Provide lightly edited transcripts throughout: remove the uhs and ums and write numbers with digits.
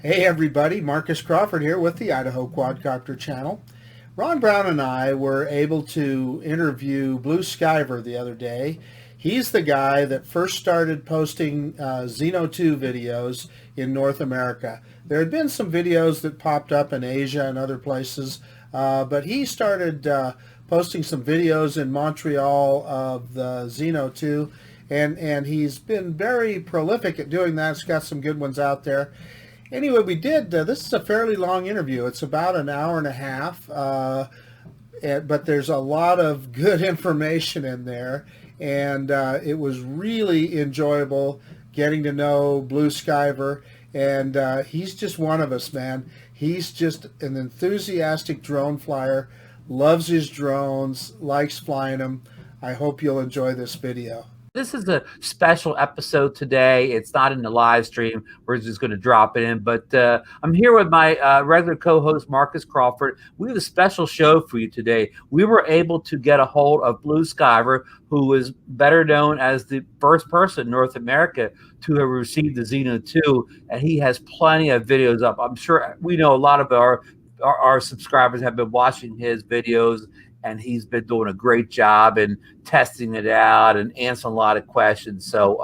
Hey everybody, Marcus Crawford here with the Idaho Quadcopter channel. Ron Brown and I were able to interview Blueskyver the other day. He's the guy that first started posting Zino 2 videos in North America. There had been some videos that popped up in Asia and other places, but he started posting some videos in Montreal of the Zino 2, and he's been very prolific at doing that. He's got some good ones out there. Anyway, we did, this is a fairly long interview. It's about an hour and a half, but there's a lot of good information in there, and it was really enjoyable getting to know Blueskyver, and he's just one of us, man. He's just an enthusiastic drone flyer, loves his drones, likes flying them. I hope you'll enjoy this video. This is a special episode today. It's not in the live stream. We're just going to drop it in. But I'm here with my regular co-host, Marcus Crawford. We have a special show for you today. We were able to get a hold of Blueskyver, who is better known as the first person in North America to have received the Zino 2. And he has plenty of videos up. I'm sure we know a lot of our subscribers have been watching his videos, and he's been doing a great job in testing it out and answering a lot of questions. So,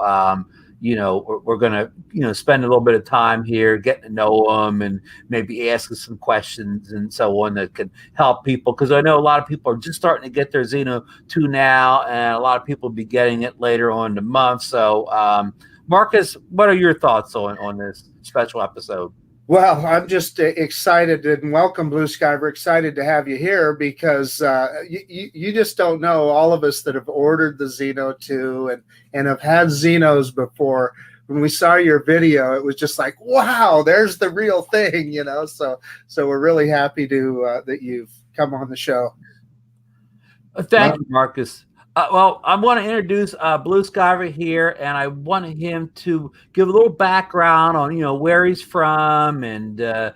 we're going to, spend a little bit of time here getting to know him and maybe asking some questions and so on that can help people. Because I know a lot of people are just starting to get their Zino 2 now, and a lot of people will be getting it later on in the month. So, Marcus, what are your thoughts on this special episode? Well, I'm just excited and welcome, Blueskyver. Excited to have you here because you just don't know, all of us that have ordered the Zino 2 and have had Zinos before. When we saw your video, it was just like, wow, there's the real thing, So we're really happy to that you've come on the show. Thank you, Marcus. Well, I want to introduce Blueskyver here, and I wanted him to give a little background on, where he's from and, how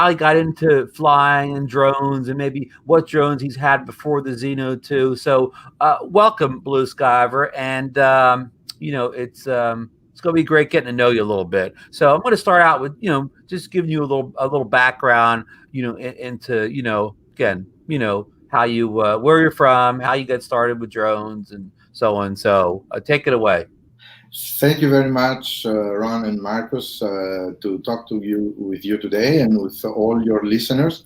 he got into flying and drones and maybe what drones he's had before the Zino 2. So welcome, Blueskyver. And, it's going to be great getting to know you a little bit. So I'm going to start out with, just giving you a little background, into, again, how you, where you're from, how you got started with drones, and so on. So take it away. Thank you very much, Ron and Marcus, to talk with you today and with all your listeners.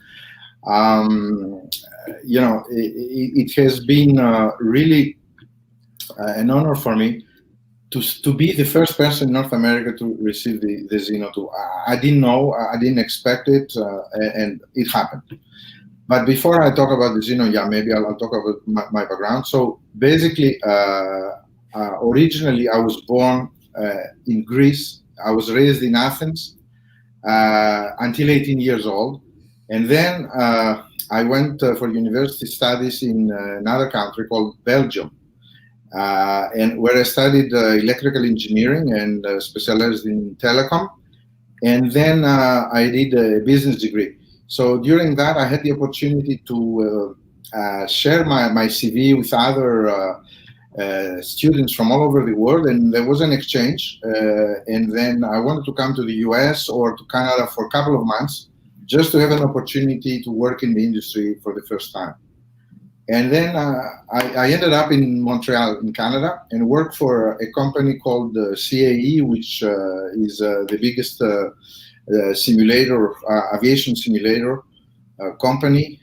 It has been really an honor for me to be the first person in North America to receive the Zino 2. I didn't know, I didn't expect it, and it happened. But before I talk about the Zino, maybe I'll talk about my background. So basically, originally I was born in Greece. I was raised in Athens until 18 years old. And then I went for university studies in another country called Belgium, and where I studied electrical engineering and specialized in telecom. And then I did a business degree. So during that, I had the opportunity to share my CV with other students from all over the world, and there was an exchange. And then I wanted to come to the US or to Canada for a couple of months just to have an opportunity to work in the industry for the first time. And then I ended up in Montreal, in Canada, and worked for a company called CAE, which is the biggest aviation simulator company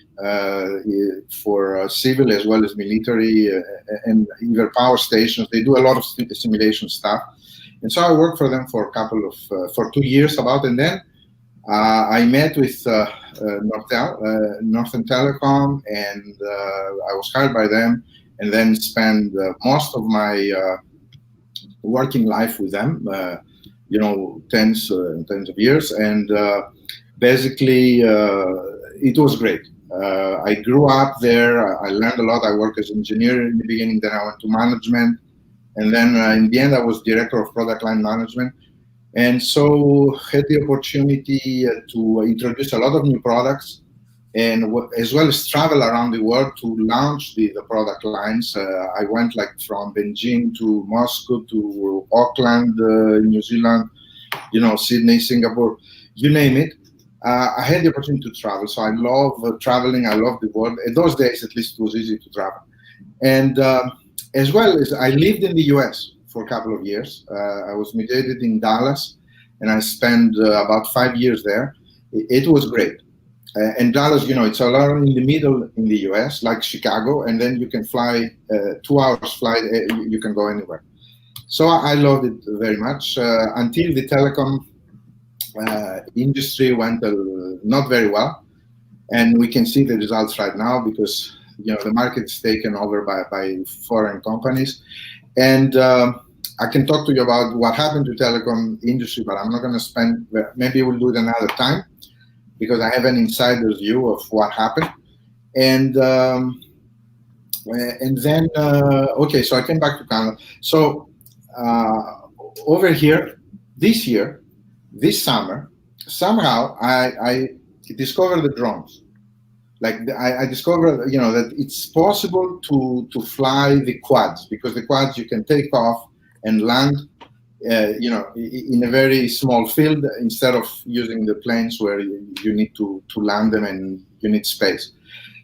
for civil as well as military and even power stations. They do a lot of simulation stuff, and so I worked for them for for 2 years about, and then I met with Northern Telecom, and I was hired by them, and then spent most of my working life with them. Tens of years, and basically it was great. I grew up there. I learned a lot. I worked as an engineer in the beginning, then I went to management, and then in the end I was director of product line management, and so had the opportunity to introduce a lot of new products, and as well as travel around the world to launch the product lines. I went from Beijing to Moscow to Auckland, New Zealand, Sydney, Singapore, you name it. I had the opportunity to travel, so I love traveling. I love the world. In those days, at least, it was easy to travel. And as well as I lived in the U.S. for a couple of years. I was mediated in Dallas, and I spent about 5 years there. It was great. And Dallas, it's a lot in the middle in the U.S., like Chicago, and then you can fly 2 hours flight. You can go anywhere. So I loved it very much until the telecom industry went not very well, and we can see the results right now because the market's taken over by foreign companies. And I can talk to you about what happened to telecom industry, but I'm not going to spend. Maybe we'll do it another time, because I have an insider's view of what happened. And then, okay, so I came back to Canada. So over here, this summer, somehow I discovered the drones. Like I discovered, that it's possible to fly the quads, because the quads you can take off and land in a very small field instead of using the planes where you need to land them and you need space.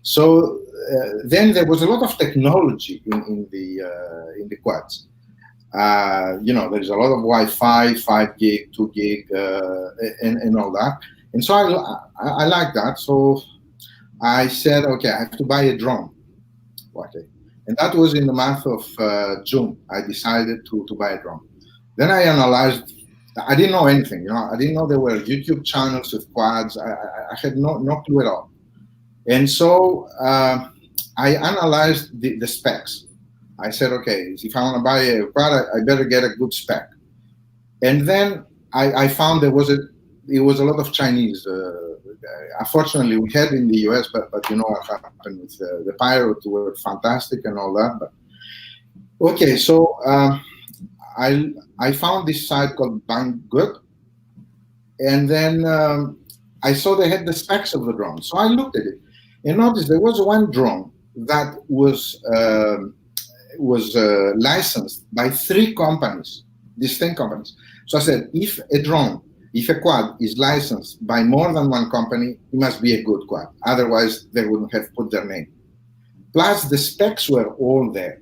So then there was a lot of technology in the quads. There's a lot of Wi-Fi, 5 gig, 2 gig, and all that. And so I like that. So I said, okay, I have to buy a drone. Okay. And that was in the month of June. I decided to buy a drone. Then I analyzed. I didn't know anything. I didn't know there were YouTube channels with quads. I had no clue at all. And so I analyzed the specs. I said, okay, if I want to buy a quad, I better get a good spec. And then I found it was a lot of Chinese. Unfortunately, we had in the US, but you know what happened with the pirates were fantastic and all that. But okay, so I found this site called Banggood, and then I saw they had the specs of the drone. So I looked at it and noticed there was one drone that was licensed by 3 companies, distinct companies. So I said, if a quad is licensed by more than one company, it must be a good quad. Otherwise, they wouldn't have put their name. Plus, the specs were all there.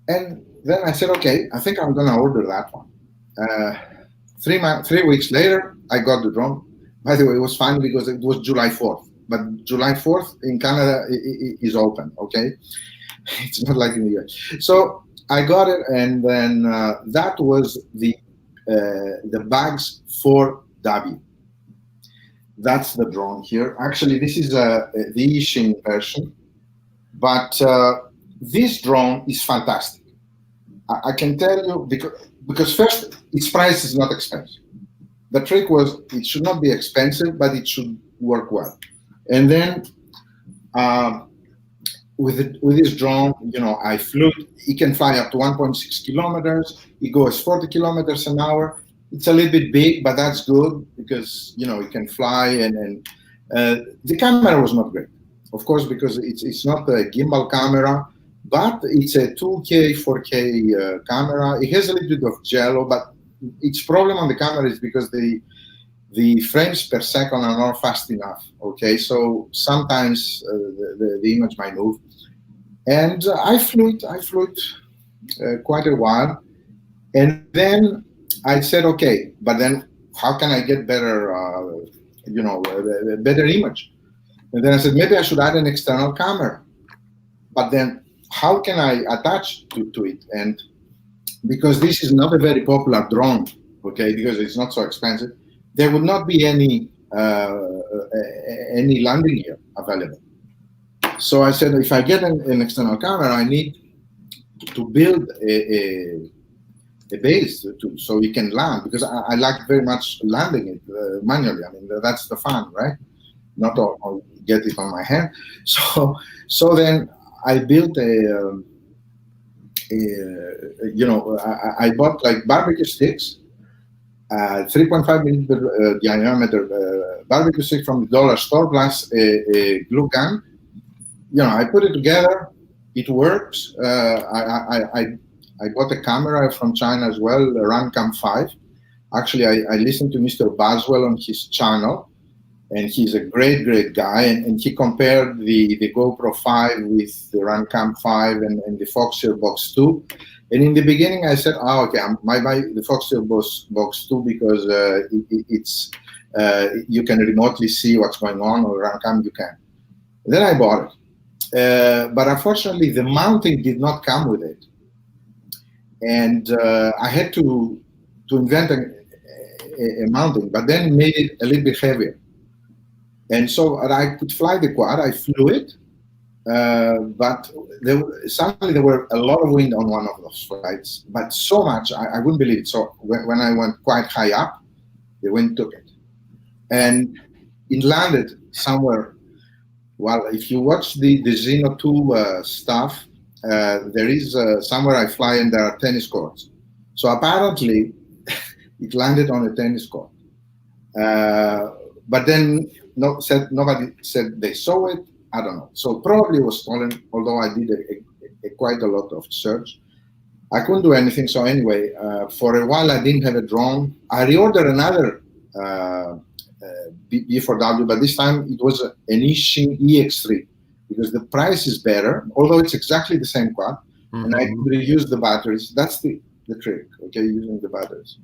And then I said, okay, I think I'm going to order that one. 3 weeks later, I got the drone. By the way, it was fun because it was July 4th. But July 4th in Canada is open, okay? It's not like in the US. So I got it, and then that was the Bags 4W. That's the drone here. Actually, this is the Ishin version, but this drone is fantastic. I can tell you because first, its price is not expensive. The trick was it should not be expensive, but it should work well. And then with this drone, I flew. It can fly up to 1.6 kilometers. It goes 40 kilometers an hour. It's a little bit big, but that's good because it can fly. And the camera was not great, of course, because it's not a gimbal camera, but it's a 2K, 4K camera. It has a little bit of jello, but its problem on the camera is because the frames per second are not fast enough. Okay, so sometimes the image might move. And I flew it quite a while, and then I said, okay, but then how can I get better, better image? And then I said, maybe I should add an external camera. But then how can I attach to it? And because this is not a very popular drone, okay, because it's not so expensive, there would not be any landing gear available. So I said, if I get an external camera, I need to build a base so you can land, because I like very much landing it manually. I mean, that's the fun, right? Not I'll get it on my hand. So then I built I bought like barbecue sticks, 3.5 millimeter diameter barbecue stick from the dollar store, plus a glue gun. I put it together. It works. I bought a camera from China as well, a Runcam 5. Actually, I listened to Mr. Boswell on his channel, and he's a great, great guy. And he compared the GoPro 5 with the Runcam 5 and the Foxeer Box 2. And in the beginning, I said, "Oh, okay, I might buy the Foxeer Box 2 because it's you can remotely see what's going on, or Runcam you can." Then I bought it, but unfortunately, the mounting did not come with it, and I had to invent a mounting, but then made it a little bit heavier. And so I could fly the quad. I flew it, but suddenly there were a lot of wind on one of those flights, but so much, I wouldn't believe it. So when I went quite high up, the wind took it. And it landed somewhere. Well, if you watch the Zino 2 stuff, there is somewhere I fly and there are tennis courts. So apparently, it landed on a tennis court. But then nobody said they saw it. I don't know. So probably it was stolen, although I did quite a lot of search. I couldn't do anything. So anyway, for a while I didn't have a drone. I reordered another B4W, but this time it was an Ishin EX3 because the price is better, although it's exactly the same quad, and I could reuse the batteries. That's the trick, okay, using the batteries.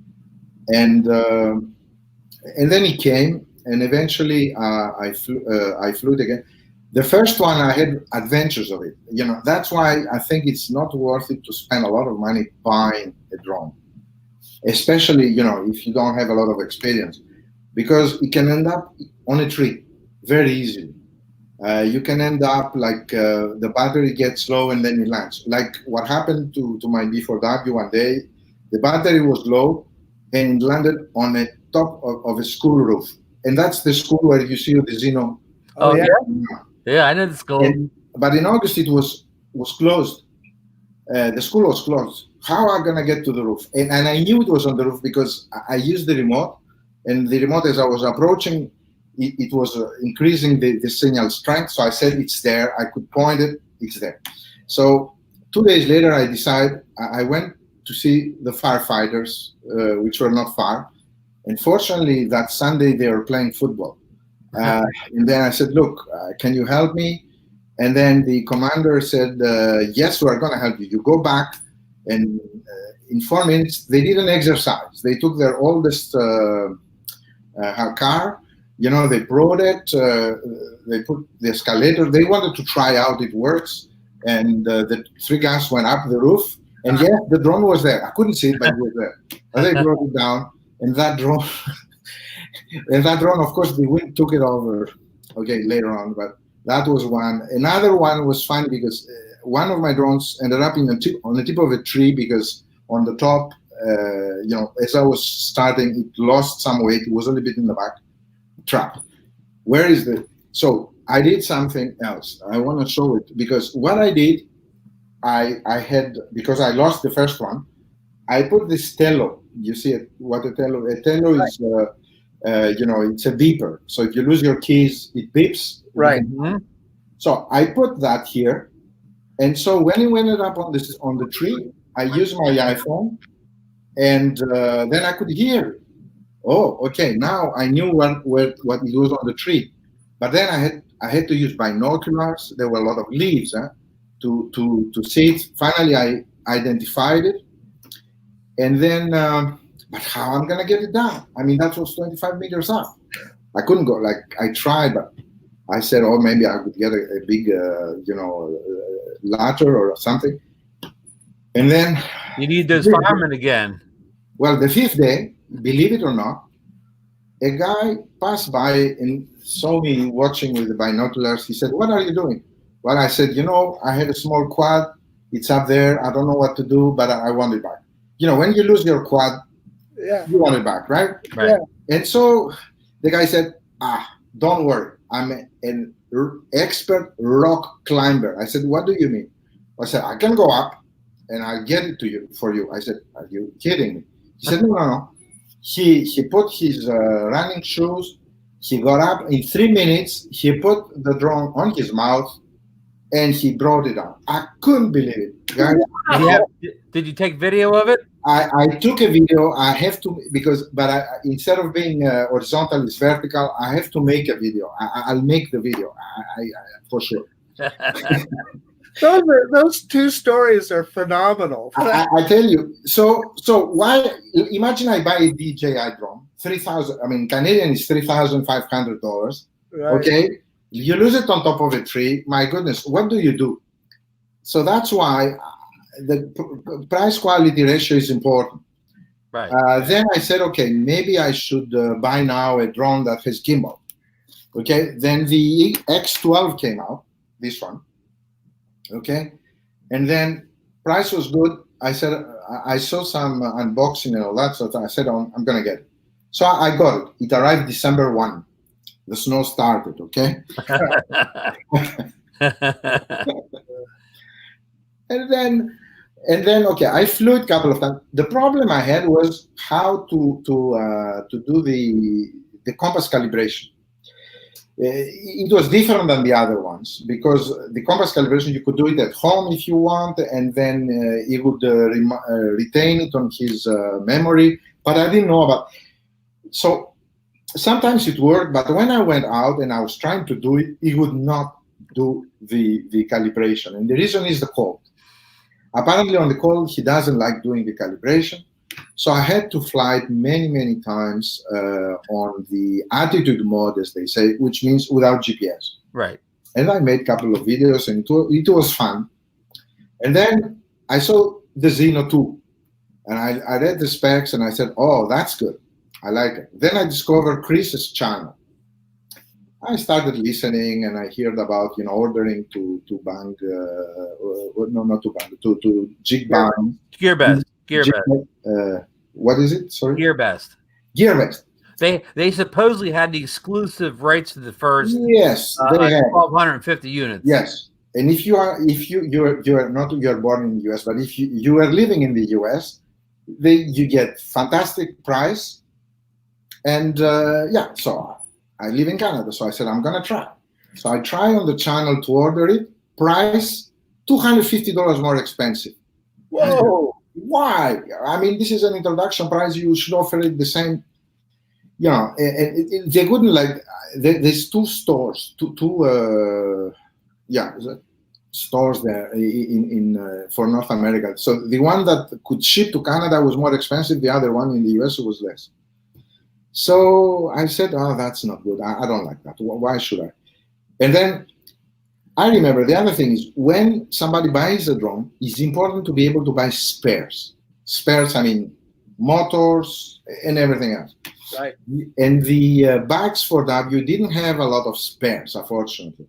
And then it came, and eventually I flew it again. The first one I had adventures of it. You know, that's why I think it's not worth it to spend a lot of money buying a drone, especially, you know, if you don't have a lot of experience, because it can end up on a tree very easily. You can end up like the battery gets low and then it lands. Like what happened to my B4W one day, the battery was low and it landed on the top of a school roof. And that's the school where you see the Zino. Oh, yeah? Yeah, I know the school. But in August, it was closed. The school was closed. How am I going to get to the roof? And I knew it was on the roof because I used the remote. And the remote, as I was approaching, it was increasing the signal strength. So I said, it's there. I could point it. It's there. So 2 days later, I went to see the firefighters, which were not far. And fortunately, that Sunday, they were playing football. And then I said, look, can you help me? And then the commander said, yes, we're going to help you. You go back, and in 4 minutes, they did an exercise. They took their oldest car, you know, they brought it, they put the escalator. They wanted to try out it works. And the 3 guys went up the roof. And yes, the drone was there. I couldn't see it, but it was there. And they brought it down. And that drone, of course, the wind took it over. Okay, later on, but that was one. Another one was fun because one of my drones ended up on the tip of a tree because on the top, you know, as I was starting, it lost some weight. It was a little bit in the back, trapped. Where is the? So I did something else. I want to show it because what I did, I had, because I lost the first one, I put this tello. You see it, what a tello? A tello is, you know, it's a beeper. So if you lose your keys, it beeps. Right. So I put that here, and so when it ended up on the tree, I used my iPhone, and then I could hear it. Oh, okay. Now I knew what it was on the tree, but then I had to use binoculars. There were a lot of leaves to see it. Finally, I identified it. And then, but how I'm going to get it down? I mean, that was 25 meters up. I couldn't go, like, I tried, but I said, oh, maybe I could get a big, you know, ladder or something. And then... You need those firemen again. Well, the 5th day, believe it or not, a guy passed by and saw me watching with the binoculars. He said, what are you doing? Well, I said, you know, I had a small quad. It's up there. I don't know what to do, but I want it back. You know, when you lose your quad, you want it back, right? Right. And so the guy said, don't worry. I'm an expert rock climber. I said, what do you mean? I said, I can go up and I'll get it for you. I said, are you kidding me? He said, no. He put his running shoes. He got up in 3 minutes. He put the drone on his mouth and he brought it down. I couldn't believe it. Guys, Did you take video of it? I took a video. I have to instead of being horizontal, it's vertical. I have to make a video. I'll make the video. I for sure. Those two stories are phenomenal. I tell you. So why? Imagine I buy a DJI drone, 3,000. I mean, Canadian is $3,500. Right. Okay, you lose it on top of a tree. My goodness, what do? So that's why the price quality ratio is important. Right. Then I said, okay, maybe I should buy now a drone that has gimbal. Okay. Then the X12 came out, this one. Okay. And then price was good. I said, I saw some unboxing and all that. So I said, I'm going to get it. So I got it. It arrived December 1. The snow started. Okay. And then, okay, I flew it a couple of times. The problem I had was how to do the compass calibration. It was different than the other ones because the compass calibration, you could do it at home if you want, and then he would retain it on his memory. But I didn't know about. So sometimes it worked, but when I went out and I was trying to do it, he would not do the calibration, and the reason is the cold. Apparently on the cold, he doesn't like doing the calibration. So I had to fly it many times on the attitude mode, as they say, which means without GPS. Right. And I made a couple of videos, and it was fun. And then I saw the Zino 2, and I read the specs, and I said, oh, that's good. I like it. Then I discovered Chris's channel. I started listening, and I heard about ordering to bang, no, not to bang, to jig bang. GearBest. What is it? Sorry. GearBest. GearBest. They supposedly had the exclusive rights to the first. Yes, they had 1,250 units. Yes, and if you're born in the US, but if you are living in the US, you get fantastic price, and so. I live in Canada, so I said, I'm going to try. So I try on the channel to order it. Price, $250 more expensive. Whoa, why? I mean, this is an introduction price. You should offer it the same. They wouldn't like, there's two stores, stores there for North America. So the one that could ship to Canada was more expensive. The other one in the US was less. So I said, oh, that's not good. I don't like that. Why should I? And then I remember the other thing is when somebody buys a drone, it's important to be able to buy spares. Spares, I mean, motors and everything else. Right. And the bags for that, you didn't have a lot of spares, unfortunately.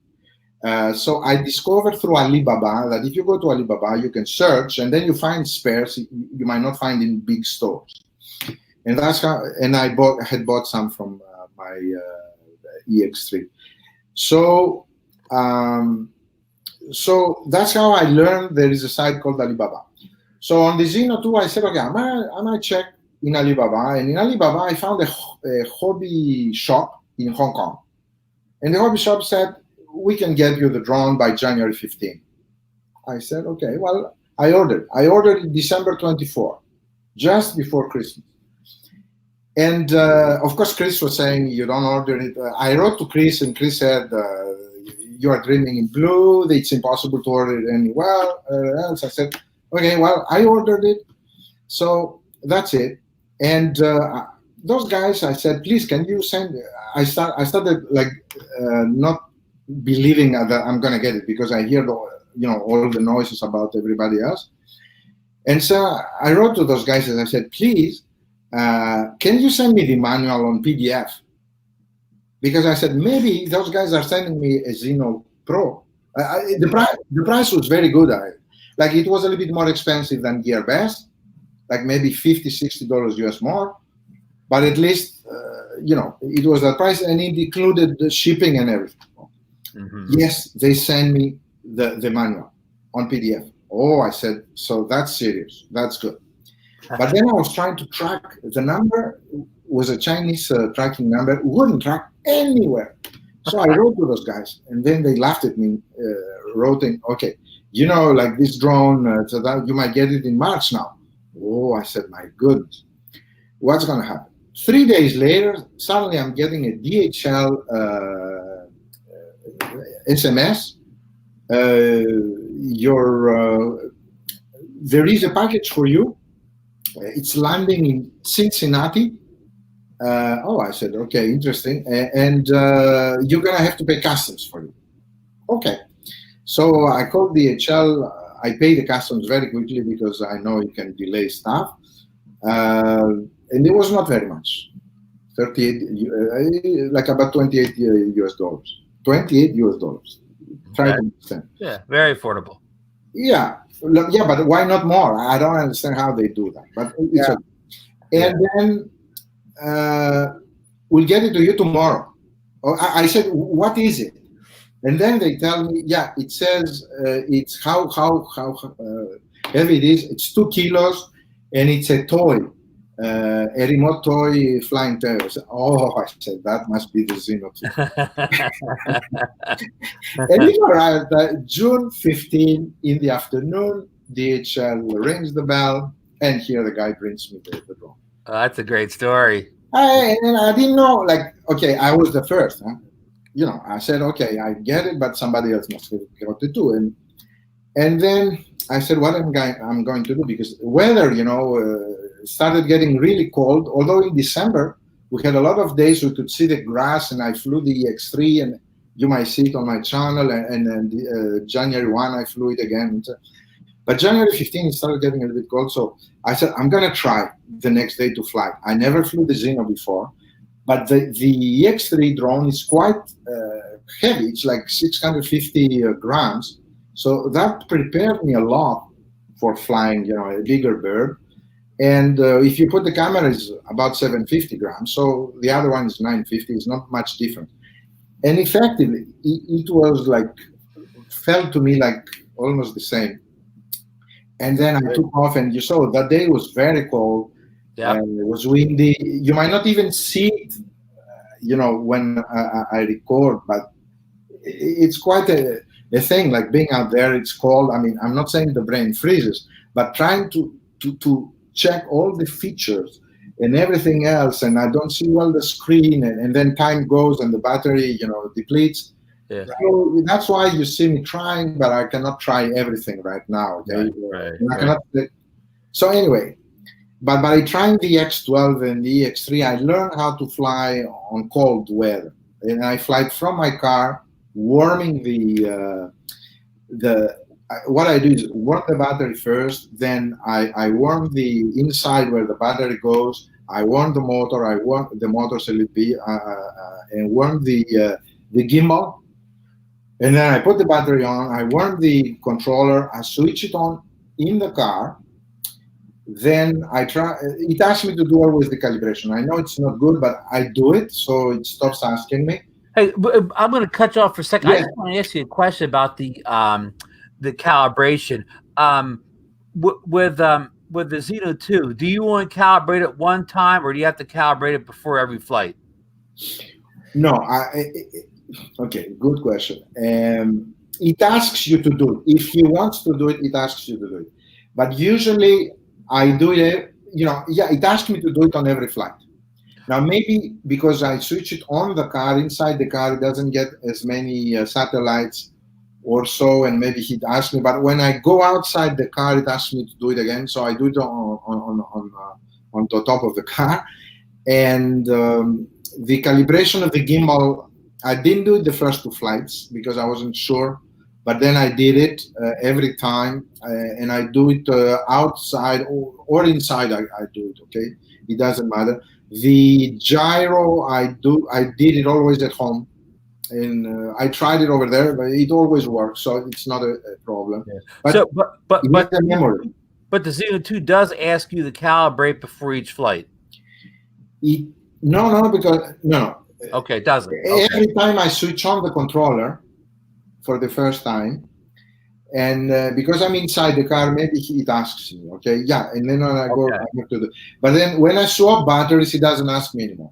So I discovered through Alibaba that if you go to Alibaba, you can search and then you find spares you might not find in big stores. And that's how. And I had bought some from my EX3. So that's how I learned there is a site called Alibaba. So on the Zino 2, I said, okay, I might check in Alibaba. And in Alibaba, I found a hobby shop in Hong Kong. And the hobby shop said, we can get you the drone by January 15. I said, okay, well, I ordered. I ordered it December 24, just before Christmas. And of course, Chris was saying, you don't order it. I wrote to Chris, and Chris said, you are dreaming in blue. It's impossible to order it anywhere else. I said, okay, well, I ordered it. So that's it. And those guys, I said, please, can you send? I started like not believing that I'm going to get it because I hear all the noises about everybody else. And so I wrote to those guys and I said, please, can you send me the manual on PDF? Because I said, maybe those guys are sending me a Zino Pro. The price was very good. Like it was a little bit more expensive than GearBest, like maybe $50, $60 US more. But at least, it was that price and it included the shipping and everything. Mm-hmm. Yes, they sent me the manual on PDF. Oh, I said, so that's serious. That's good. But then I was trying to track. The number was a Chinese tracking number. It wouldn't track anywhere. So I wrote to those guys, and then they laughed at me, wrote in, okay, you know, like this drone, so that you might get it in March now. Oh, I said, my goodness, what's going to happen? 3 days later, suddenly I'm getting a DHL SMS. There is a package for you. It's landing in Cincinnati. I said, okay, interesting. And you're going to have to pay customs for it. Okay. So I called DHL. I paid the customs very quickly because I know it can delay stuff. And it was not very much. 38, like about 28 US dollars. 28 US dollars. Try to understand. Yeah, very affordable. Yeah, but why not more? I don't understand how they do that. But it's okay. And then we'll get it to you tomorrow. I said, what is it? And then they tell me, yeah, it says it's how heavy it is. It's 2 kilos, and it's a toy, a remote toy flying toy. Oh, I said, that must be the Zino 2. And it arrived June 15 in the afternoon. DHL rings the bell, and here the guy brings me the drone. Oh, that's a great story. And I didn't know, like, okay, I was the first, huh? You know, I said, okay, I get it, but somebody else must have got it too. And then I said, what I'm going to do, because weather, you know, started getting really cold. Although in December we had a lot of days we could see the grass, and I flew the EX3, and you might see it on my channel. And then January 1 I flew it again. But January 15 it started getting a little bit cold, so I said I'm gonna try the next day to fly. I never flew the Zino before. But the EX3 drone is quite heavy. It's like 650 grams. So that prepared me a lot for flying, you know, a bigger bird. And if you put the camera, it's about 750 grams. So the other one is 950. It's not much different. And effectively, it was like, felt to me like almost the same. And then I took off, and you saw that day was very cold. Yeah, it was windy. You might not even see it, you know, when I record, but it's quite a thing, like being out there. It's cold. I mean, I'm not saying the brain freezes, but trying to check all the features and everything else, and I don't see well the screen, and then time goes and the battery, you know, depletes. Yeah. So that's why you see me trying, but I cannot try everything right now. Okay? Cannot. So anyway. But by trying the X12 and the EX3, I learned how to fly on cold weather. And I fly from my car, warming what I do is warm the battery first, then I warm the inside where the battery goes, I warm the motor, I warm the motor LEP, and warm the gimbal. And then I put the battery on, I warm the controller, I switch it on in the car. Then I try. It asks me to do always the calibration. I know it's not good, but I do it, so it stops asking me. Hey, I'm going to cut you off for a second. Yeah. I just want to ask you a question about the calibration. With the Zino 2, do you want to calibrate it one time, or do you have to calibrate it before every flight? No. Okay, good question. It asks you to do it. If he wants to do it, it asks you to do it. But usually I do it, you know, yeah, it asks me to do it on every flight. Now, maybe because I switch it on the car, inside the car, it doesn't get as many satellites or so, and maybe he'd ask me. But when I go outside the car, it asks me to do it again. So I do it on the top of the car. And the calibration of the gimbal, I didn't do it the first 2 flights because I wasn't sure. But then I did it every time, and I do it outside or inside. I do it. Okay, it doesn't matter. The gyro, I did it always at home, and I tried it over there, but it always works, so it's not a problem. Yeah. But the memory. But the Zino 2 does ask you to calibrate before each flight. No. Okay, it doesn't. Okay. Every time I switch on the controller for the first time, and because I'm inside the car, maybe it asks me, okay, yeah, and then when I go, I have to do. But then when I swap batteries, it doesn't ask me anymore.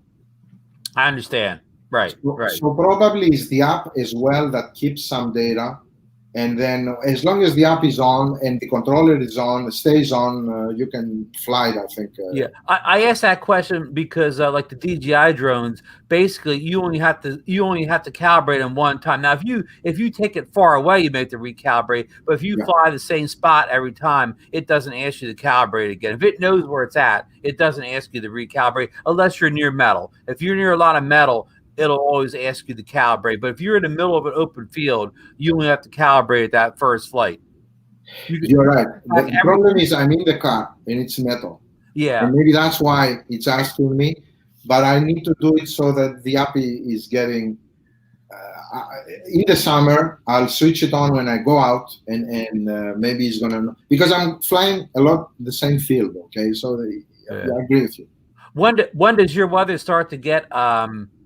I understand. Right. So probably it's the app as well that keeps some data, And then as long as the app is on and the controller is on, stays on, you can fly it, I think. Yeah, I asked that question because like the DJI drones, basically you only have to calibrate them one time. Now, if you take it far away, you may have to recalibrate. But if you fly the same spot every time, it doesn't ask you to calibrate again. If it knows where it's at, it doesn't ask you to recalibrate unless you're near metal. If you're near a lot of metal, it'll always ask you to calibrate. But if you're in the middle of an open field, you only have to calibrate that first flight. You're right. The problem is I'm in the car and it's metal. Yeah. And maybe that's why it's asking me, but I need to do it so that the app is getting, in the summer, I'll switch it on when I go out and maybe it's going to, because I'm flying a lot the same field, okay? So I agree with you. When does your weather start to get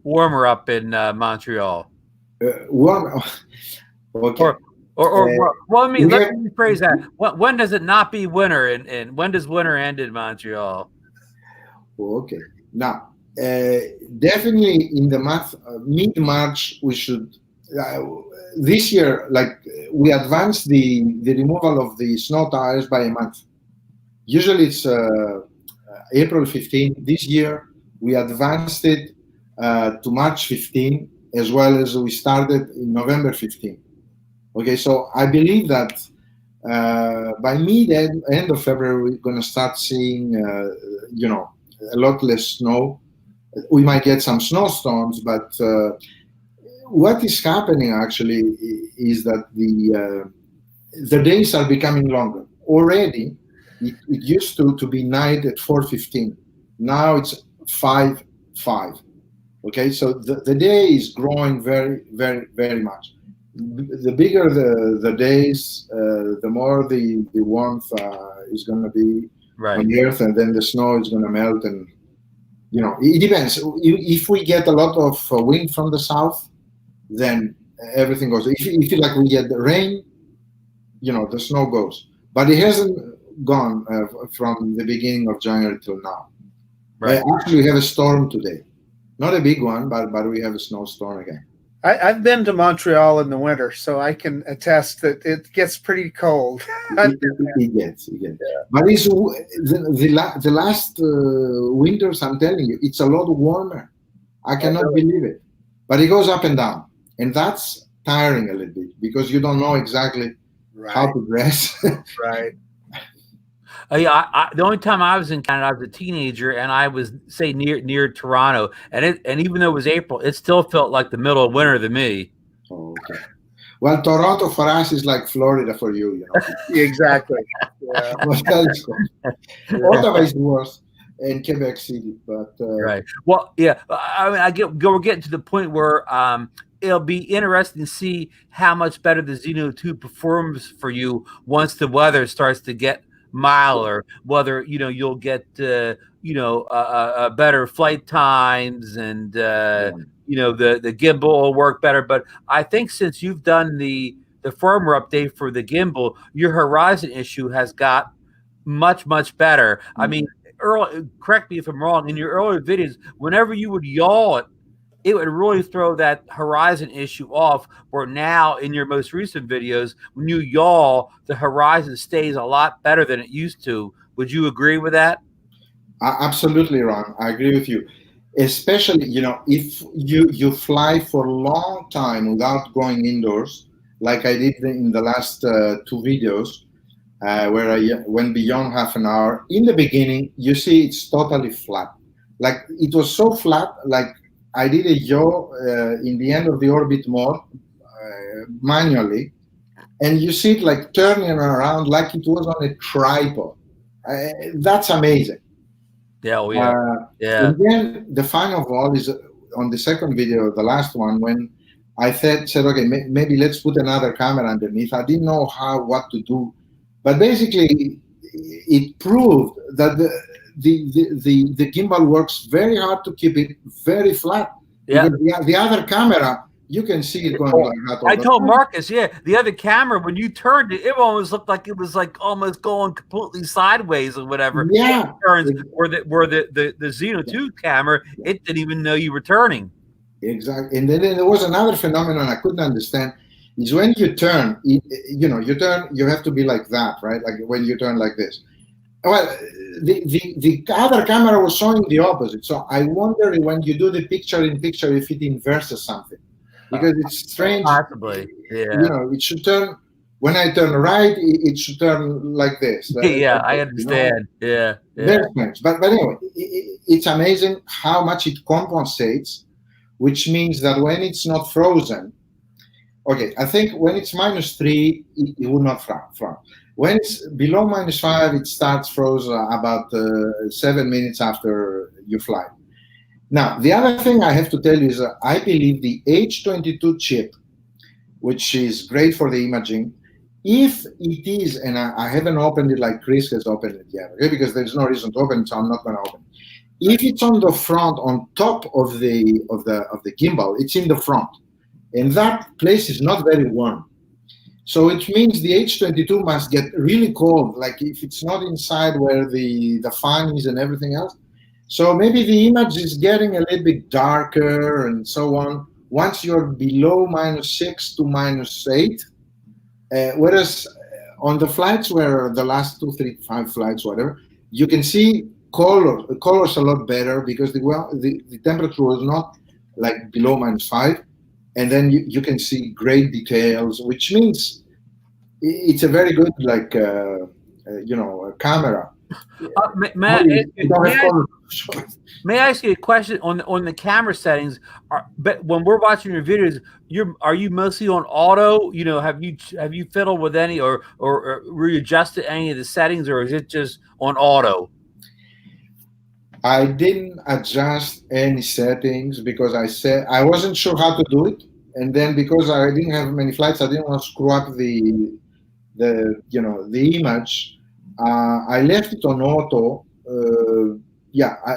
warmer up in Montreal? Warm, okay. Well, let me rephrase that. When does it not be winter, and when does winter end in Montreal? Okay. Now, definitely in the month mid-March, we should. This year, like we advanced the removal of the snow tires by a month. Usually it's April 15. This year we advanced it to March 15, as well as we started in November 15. Okay, so I believe that by end of February, we're going to start seeing, a lot less snow. We might get some snowstorms, but what is happening actually is that the days are becoming longer. Already, it used to be night at 4:15. Now it's 5:05. Okay, so the day is growing very, very, very much. The bigger the days, the more the warmth is going to be on the earth, and then the snow is going to melt. And it depends. If we get a lot of wind from the south, then everything goes. If like we get the rain, the snow goes. But it hasn't gone from the beginning of January till now. Right. Actually, we have a storm today. Not a big one, but we have a snowstorm again. I've been to Montreal in the winter, so I can attest that it gets pretty cold. It gets. Yeah. But it's the last winters, I'm telling you, it's a lot warmer. I cannot believe it. But it goes up and down. And that's tiring a little bit because you don't know exactly how to dress. Right. The only time I was in Canada, I was a teenager, and I was near Toronto, and even though it was April, it still felt like the middle of winter to me. Oh, okay. Well, Toronto for us is like Florida for you, Exactly. Yeah. Ottawa is worse, and Quebec City, but right. Well, yeah. I mean, we're getting to the point where it'll be interesting to see how much better the Zino 2 performs for you once the weather starts to get milder, whether you'll get better flight times, and the gimbal will work better. But I think since you've done the firmware update for the gimbal, your horizon issue has got much better. I mean, correct me if I'm wrong, in your earlier videos, whenever you would yaw it would really throw that horizon issue off, where now in your most recent videos, when you yaw, the horizon stays a lot better than it used to. Would you agree with that? Absolutely, Ron. I agree with you. Especially, if you fly for a long time without going indoors, like I did in the last 2 videos, where I went beyond half an hour. In the beginning, you see it's totally flat. Like it was so flat, like I did a yaw in the end of the orbit mode manually, and you see it like turning around like it was on a tripod. That's amazing. Yeah, yeah. And then the fun of all is on the second video, the last one, when I said, okay, maybe let's put another camera underneath. I didn't know what to do, but basically it proved that the gimbal works very hard to keep it very flat. Yeah. Because the other camera, you can see it going like that. I told Marcus, the other camera, when you turned it, it almost looked like it was like almost going completely sideways or whatever. Yeah. Where the Zino 2 camera, it didn't even know you were turning. Exactly. And then there was another phenomenon I couldn't understand. is when you turn, you have to be like that, right? Like when you turn like this. Well, the other camera was showing the opposite. So I wonder when you do the picture-in-picture if it inverses something. Because it's strange. Possibly, yeah. It should turn, when I turn right, it should turn like this. Yeah, I understand. Yeah. Very strange. But anyway, it's amazing how much it compensates, which means that when it's not frozen, okay, I think when it's -3, it will not frown. When it's below -5, it starts froze about 7 minutes after you fly. Now, the other thing I have to tell you is I believe the H22 chip, which is great for the imaging, if it is, and I haven't opened it like Chris has opened it yet, okay, because there's no reason to open it, so I'm not going to open it. If it's on the front, on top of the gimbal, it's in the front, and that place is not very warm. So it means the H22 must get really cold, like if it's not inside where the fan is and everything else. So maybe the image is getting a little bit darker and so on once you're below -6 to -8. Whereas on the flights where the last 2, 3, 5 flights, whatever, you can see colors a lot better because the temperature was not like below -5. And then you can see great details, which means it's a very good, like, camera. May I ask you a question on the camera settings? But when we're watching your videos, are you mostly on auto? Have you fiddled with any or readjusted any of the settings, or is it just on auto? I didn't adjust any settings because I wasn't sure how to do it, and then because I didn't have many flights, I didn't want to screw up the image. I left it on auto.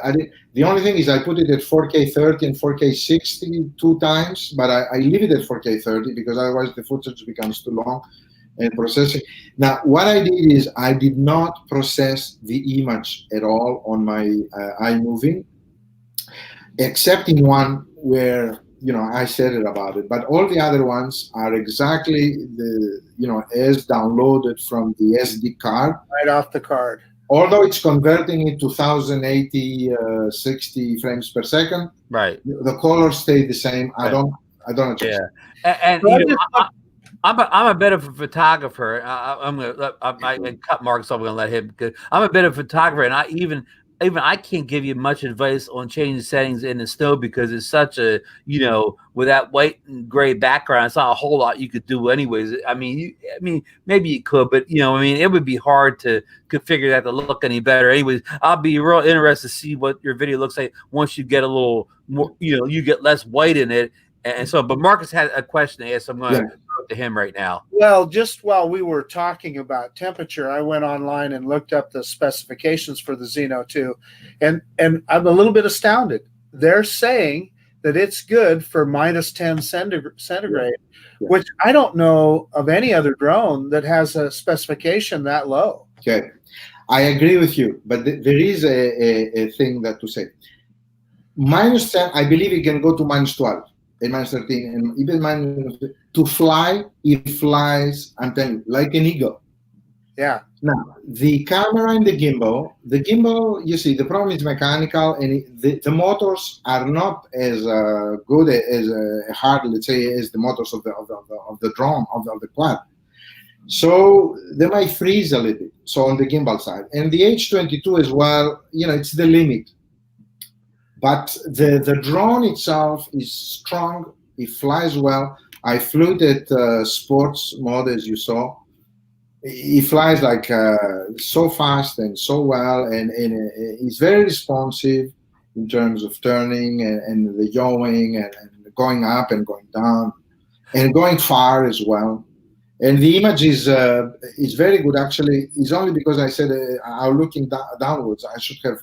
I did. The only thing is I put it at 4K 30 and 4K 60 2 times, but I leave it at 4K 30 because otherwise the footage becomes too long and processing. Now, what I did is I did not process the image at all on my iMovie, except in one where I said it about it. But all the other ones are exactly as downloaded from the SD card, right off the card. Although it's converting it to 1080 60 frames per second, right? The colors stay the same. I don't adjust. Yeah, and I'm a bit of a photographer. I'm gonna I cut Mark, so I'm gonna let him. I'm a bit of a photographer, and I can't give you much advice on changing settings in the snow because it's such a with that white and gray background, it's not a whole lot you could do anyways. I mean maybe you could, but it would be hard to configure that to look any better. Anyways, I'll be real interested to see what your video looks like once you get a little more, you get less white in it. And so, but Marcus had a question to ask, so I'm going to go to him right now. Well, just while we were talking about temperature, I went online and looked up the specifications for the Zino 2, and I'm a little bit astounded. They're saying that it's good for -10 centigrade, which I don't know of any other drone that has a specification that low. Okay, I agree with you, but there is a thing that to say. -10, I believe it can go to -12. And -13, and even to fly, it flies, I'm telling you, like an eagle. Yeah. Now, the camera and the gimbal, you see, the problem is mechanical, and the motors are not as good as hard, let's say, as the motors of the drone, of the quad. So they might freeze a little bit. So on the gimbal side, and the H22 as well, it's the limit. But the drone itself is strong. It flies well. I flew it at sports mode, as you saw. It flies like so fast and so well, and it's very responsive in terms of turning and the yawing and going up and going down and going far as well. And the image is very good, actually. It's only because I said I'm looking downwards. I should have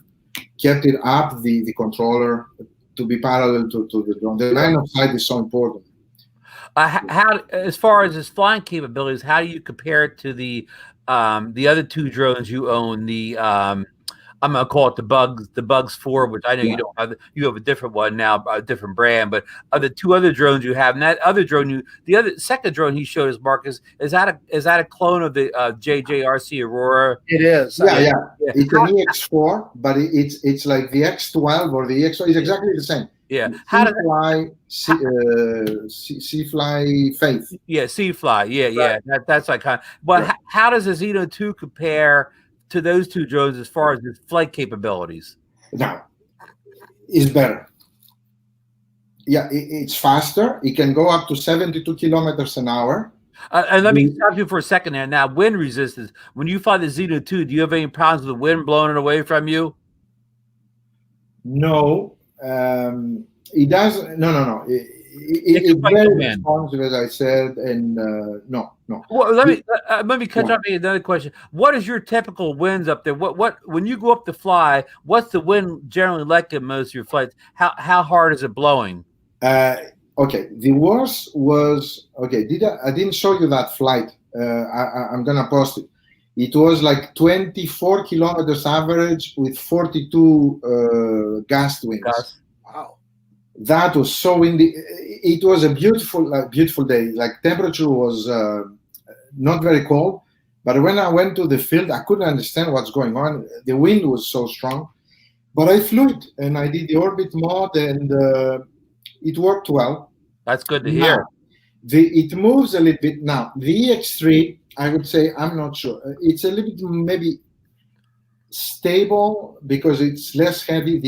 kept it up, the controller, to be parallel to the drone. The line of sight is so important. How, as far as its flying capabilities, how do you compare it to the other two drones you own, the I'm gonna call it the Bugs 4, which I know Yeah. you don't have. You have a different one now, a different brand. But of the two other drones you have, and that other drone, the other second drone he showed us, Marcus, is that a clone of the JJRC Aurora? It is. Yeah. It's an EX4, but it's like the X12 or the EX4. It's exactly the same. Yeah. How does C-Fly Faith? Yeah, C-Fly. Yeah. That's like kind of. But Yeah. how does the Zino 2 compare to those two drones as far as its flight capabilities? Now, it's better. Yeah, it's faster. It can go up to 72 kilometers an hour. And let me stop you for a second there. Now, wind resistance. When you fly the Zino 2, do you have any problems with the wind blowing it away from you? No, it doesn't. No. It's very responsive, as I said, and no. Well, let me catch up with another question. What is your typical winds up there? What when you go up to fly? What's the wind generally like in most of your flights? How hard is it blowing? Okay, the worst was okay. I didn't show you that flight. I'm gonna post it. It was like 24 kilometers average with 42 gust winds. Wow. That was so windy. It was a beautiful day. Like temperature was not very cold, but when I went to the field, I couldn't understand what's going on. The wind was so strong, but I flew it and I did the orbit mode, and it worked well. That's good to hear. It moves a little bit now. The EX3, I would say, I'm not sure. It's a little bit maybe stable because it's less heavy.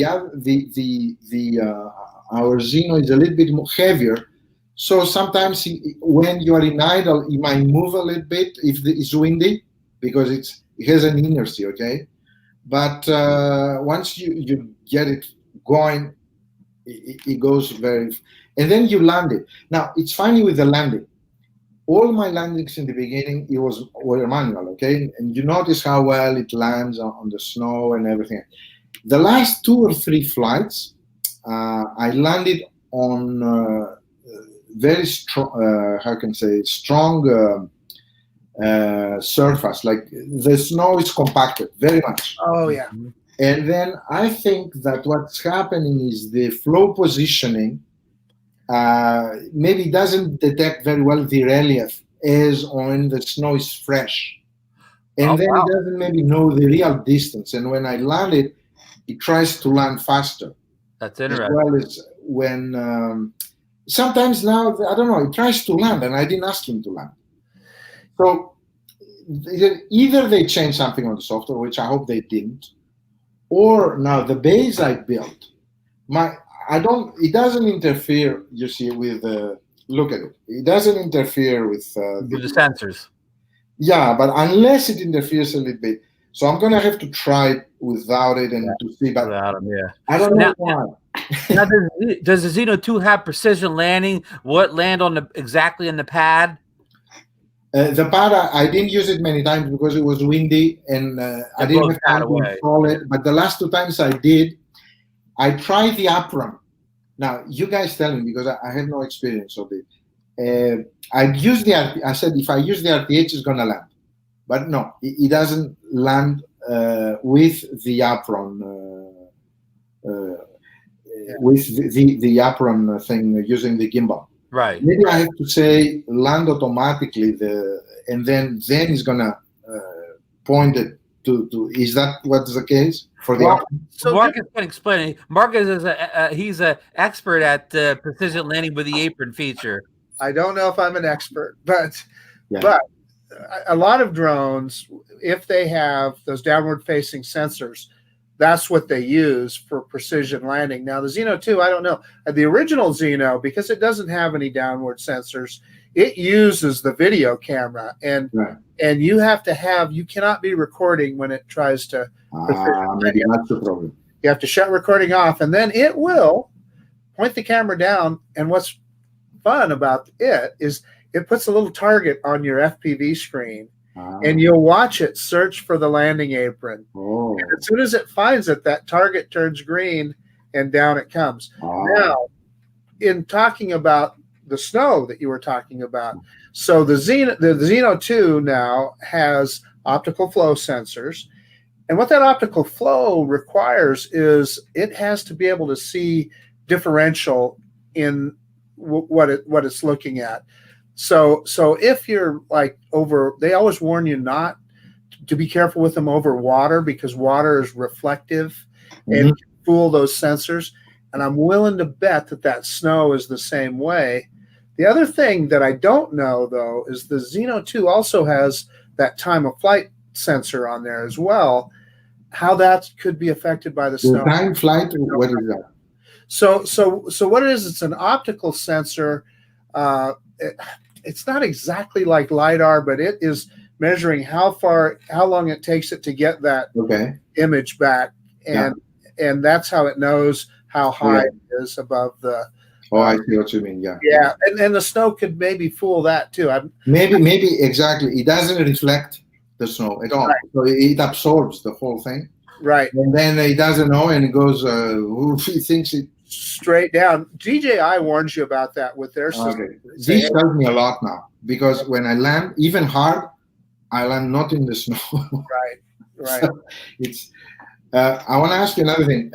Our Zino is a little bit more heavier, so sometimes when you are in idle, it might move a little bit if it's windy because it has an inertia. Okay, but once you get it going, it goes very, and then you land it. Now it's funny with the landing. All my landings in the beginning were manual. Okay, and you notice how well it lands on the snow and everything. The last 2 or 3 flights, I landed on very strong, how can I say, strong surface. Like the snow is compacted very much. Oh yeah. And then I think that what's happening is the flow positioning maybe doesn't detect very well the relief as when the snow is fresh. And then it doesn't maybe know the real distance. And when I land it, it tries to land faster. That's interesting. As well as when sometimes now, I don't know, it tries to land and I didn't ask him to land. So either they changed something on the software, which I hope they didn't, or now the base I built, it doesn't interfere, you see, with look at it. It doesn't interfere with the sensors. Yeah, but unless it interferes a little bit. So I'm gonna have to try it without it and to see. But without them, yeah. I don't know why. Now, does the Zino 2 have precision landing? Will it land on exactly in the pad? The pad, I didn't use it many times because it was windy and I didn't have time to install it. But the last 2 times I did, I tried the apron. Now, you guys tell me because I have no experience of it. I said if I use the RTH, it's gonna land. But no, it doesn't land with the apron, with the apron thing using the gimbal. Right. Maybe I have to say land automatically, and then it's gonna point it to. Is that what's the case for the apron? So Marcus can explain. Marcus is he's an expert at precision landing with the apron feature. I don't know if I'm an expert, but a lot of drones, if they have those downward facing sensors, that's what they use for precision landing. Now the Zino 2, I don't know. The original Zino, because it doesn't have any downward sensors, it uses the video camera, and you cannot be recording when it tries to. Maybe that's the problem. You have to shut recording off, and then it will point the camera down. And what's fun about it is it puts a little target on your FPV screen, and you'll watch it search for the landing apron. And as soon as it finds it, that target turns green, and down it comes. Now, in talking about the snow that you were talking about, so the Zino 2 now has optical flow sensors, And what that optical flow requires is it has to be able to see differential in what it's looking at. So if you're like over, they always warn you not to be careful with them over water, because water is reflective and can fool those sensors. And I'm willing to bet that snow is the same way. The other thing that I don't know, though, is the Zino 2 also has that time of flight sensor on there as well. How that could be affected by the snow. Time flight, what is that? So what it is, it's an optical sensor. It's not exactly like LiDAR, but it is measuring how long it takes it to get that image back. And that's how it knows how high it is above the. I see what you mean. Yeah. Yeah, and the snow could maybe fool that too. Maybe exactly. It doesn't reflect the snow at all, so it absorbs the whole thing. Right. And then it doesn't know, and it goes. He thinks it straight down. DJI warns you about that with their system. This helps me a lot now, because when I land, even hard, I land not in the snow. Right. So it's. I want to ask you another thing.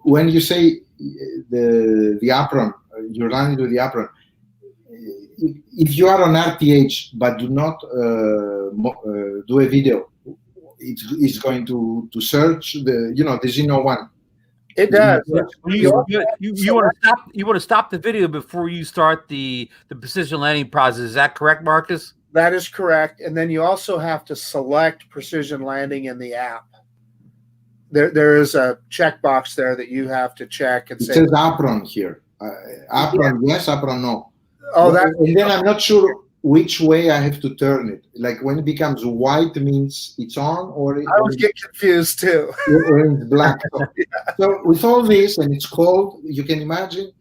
When you say the apron, you're running to the apron. If you are on RTH but do not do a video, it's going to search the Zino 1. It does. You want to stop the video before you start the precision landing process. Is that correct, Marcus? That is correct. And then you also have to select precision landing in the app. There is a checkbox there that you have to check and say. It says apron here. Apron yes, apron no. Oh, and then I'm not sure which way I have to turn it. Like when it becomes white means it's on, or I always get confused too. Or it's black. So with all this, and it's cold, you can imagine.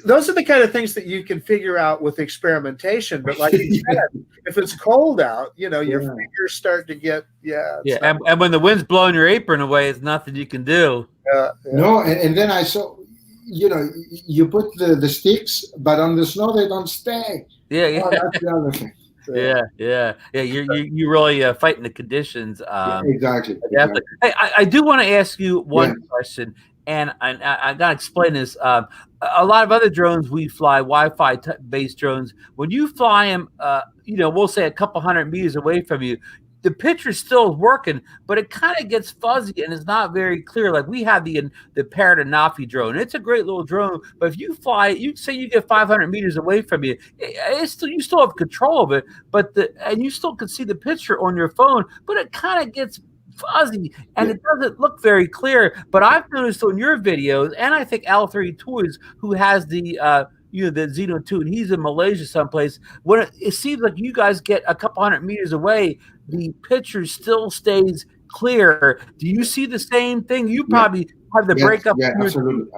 Those are the kind of things that you can figure out with experimentation. But like you said, if it's cold out, your fingers start to get and when the wind's blowing your apron away, it's nothing you can do. No, and then I saw, you put the sticks, but on the snow they don't stay. Yeah. That's the other thing. Yeah. You're really fighting the conditions. Exactly. Hey, I do want to ask you one question. And I got to explain this. A lot of other drones we fly, Wi-Fi based drones, when you fly them, we'll say a couple 100 meters away from you, the picture still is working, but it kind of gets fuzzy and it's not very clear. Like we have the Parrot Anafi drone. It's a great little drone, but if you fly, you say you get 500 meters away from you, you still have control of it, and you still can see the picture on your phone, but it kind of gets fuzzy and it doesn't look very clear. But I've noticed on your videos, and I think Al3 Toys, who has the the Zino 2, and he's in Malaysia someplace, when it seems like you guys get a couple 100 meters away, the picture still stays clear. Do you see the same thing? You probably have the breakup. Yeah, absolutely.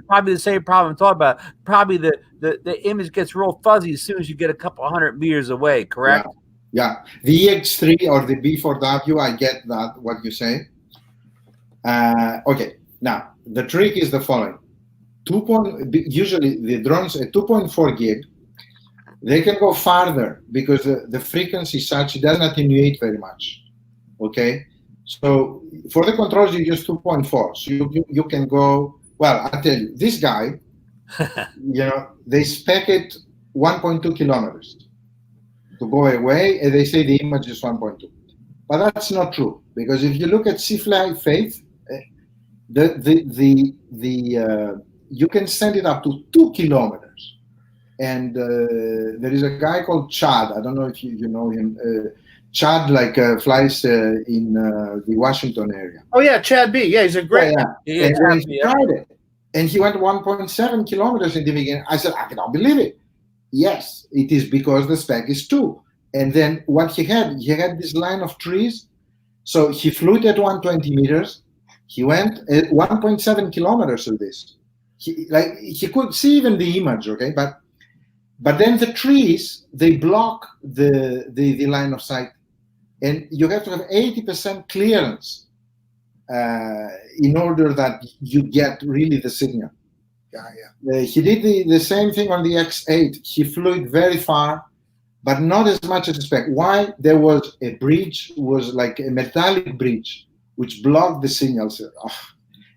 Probably the same problem I'm talking about. Probably the image gets real fuzzy as soon as you get a couple 100 meters away, correct? Yeah, the EX3 or the B4W, I get that, what you say. Okay, now, the trick is the following. Usually the drones at 2.4 gig, they can go farther because the frequency is such, it doesn't attenuate very much, okay? So for the controls, you use 2.4. So you can go, well, I'll tell you, this guy, they spec it 1.2 kilometers. To go away, and they say the image is 1.2, but that's not true, because if you look at C-Fly Faith, you can send it up to 2 kilometers, and there is a guy called Chad. I don't know if you know him. Chad flies in the Washington area. Oh yeah, Chad B. Yeah, he's a great. And he tried it, and he went 1.7 kilometers in the beginning. I said, I cannot believe it. Yes, it is because the spec is 2. And then what he had this line of trees. So he flew it at 120 meters. He went at 1.7 kilometers of this. He could see even the image, okay? But then the trees, they block the line of sight. And you have to have 80% clearance in order that you get really the signal. Yeah. He did the same thing on the X8. He flew it very far, but not as much as expect. Why? There was a bridge, was like a metallic bridge, which blocked the signals.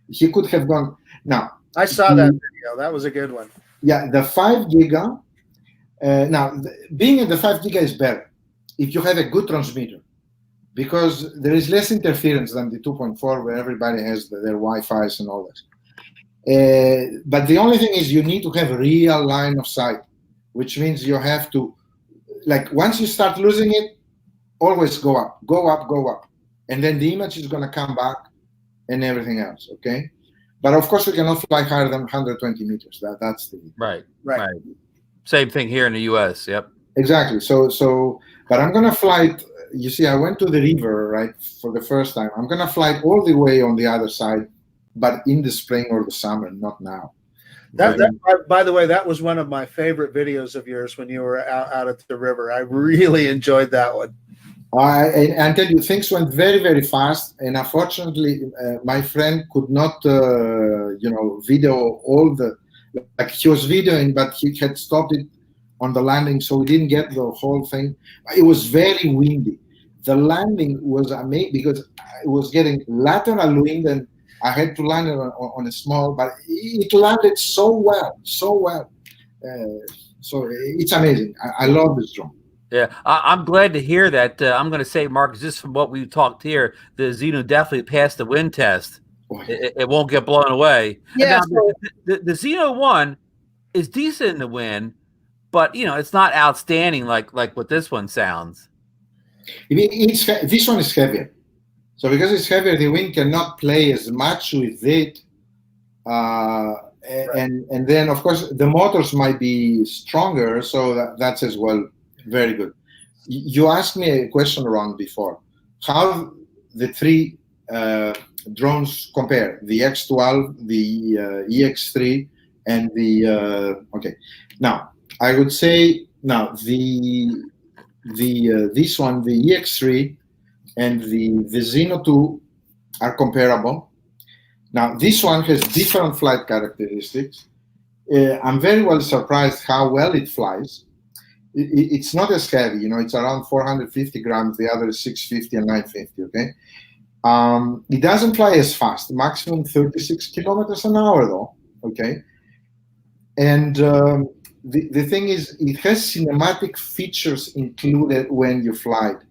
He could have gone. Now, I saw that video. That was a good one. Yeah, the 5 giga. Being in the 5 giga is better if you have a good transmitter, because there is less interference than the 2.4, where everybody has their Wi-Fi's and all that. But the only thing is you need to have a real line of sight, which means you have to, like, once you start losing it, always go up, go up, go up. And then the image is going to come back and everything else, okay? But of course, we cannot fly higher than 120 meters. That's the... Right. Same thing here in the U.S., yep. Exactly. So, but I'm going to fly it. You see, I went to the river, right, for the first time. I'm going to fly it all the way on the other side, but in the spring or the summer, not now. By the way, that was one of my favorite videos of yours when you were out at the river. I really enjoyed that one. I tell you, things went very, very fast, and unfortunately, my friend could not, video all the. Like, he was videoing, but he had stopped it on the landing, so we didn't get the whole thing. It was very windy. The landing was amazing because it was getting lateral wind, and I had to land it on a small, but it landed so well. So it's amazing. I love this drone. Yeah, I'm glad to hear that. I'm going to say, Marcus, just from what we've talked here, the Zino definitely passed the wind test. It won't get blown away. Yeah. Now, the Zino 1 is decent in the wind, but it's not outstanding like what this one sounds. This one is heavier, so because it's heavier, the wind cannot play as much with it. And then of course the motors might be stronger, so that's as well very good. You asked me a question wrong before. How the three drones compare: the X12, the EX3, and the okay. Now I would say this one, the EX3 and the Zino 2 are comparable. Now this one has different flight characteristics. I'm very well surprised how well it flies. It's not as heavy, it's around 450 grams. The other is 650 and 950, okay? It doesn't fly as fast, maximum 36 kilometers an hour though, okay? And the thing is, it has cinematic features included when you fly it,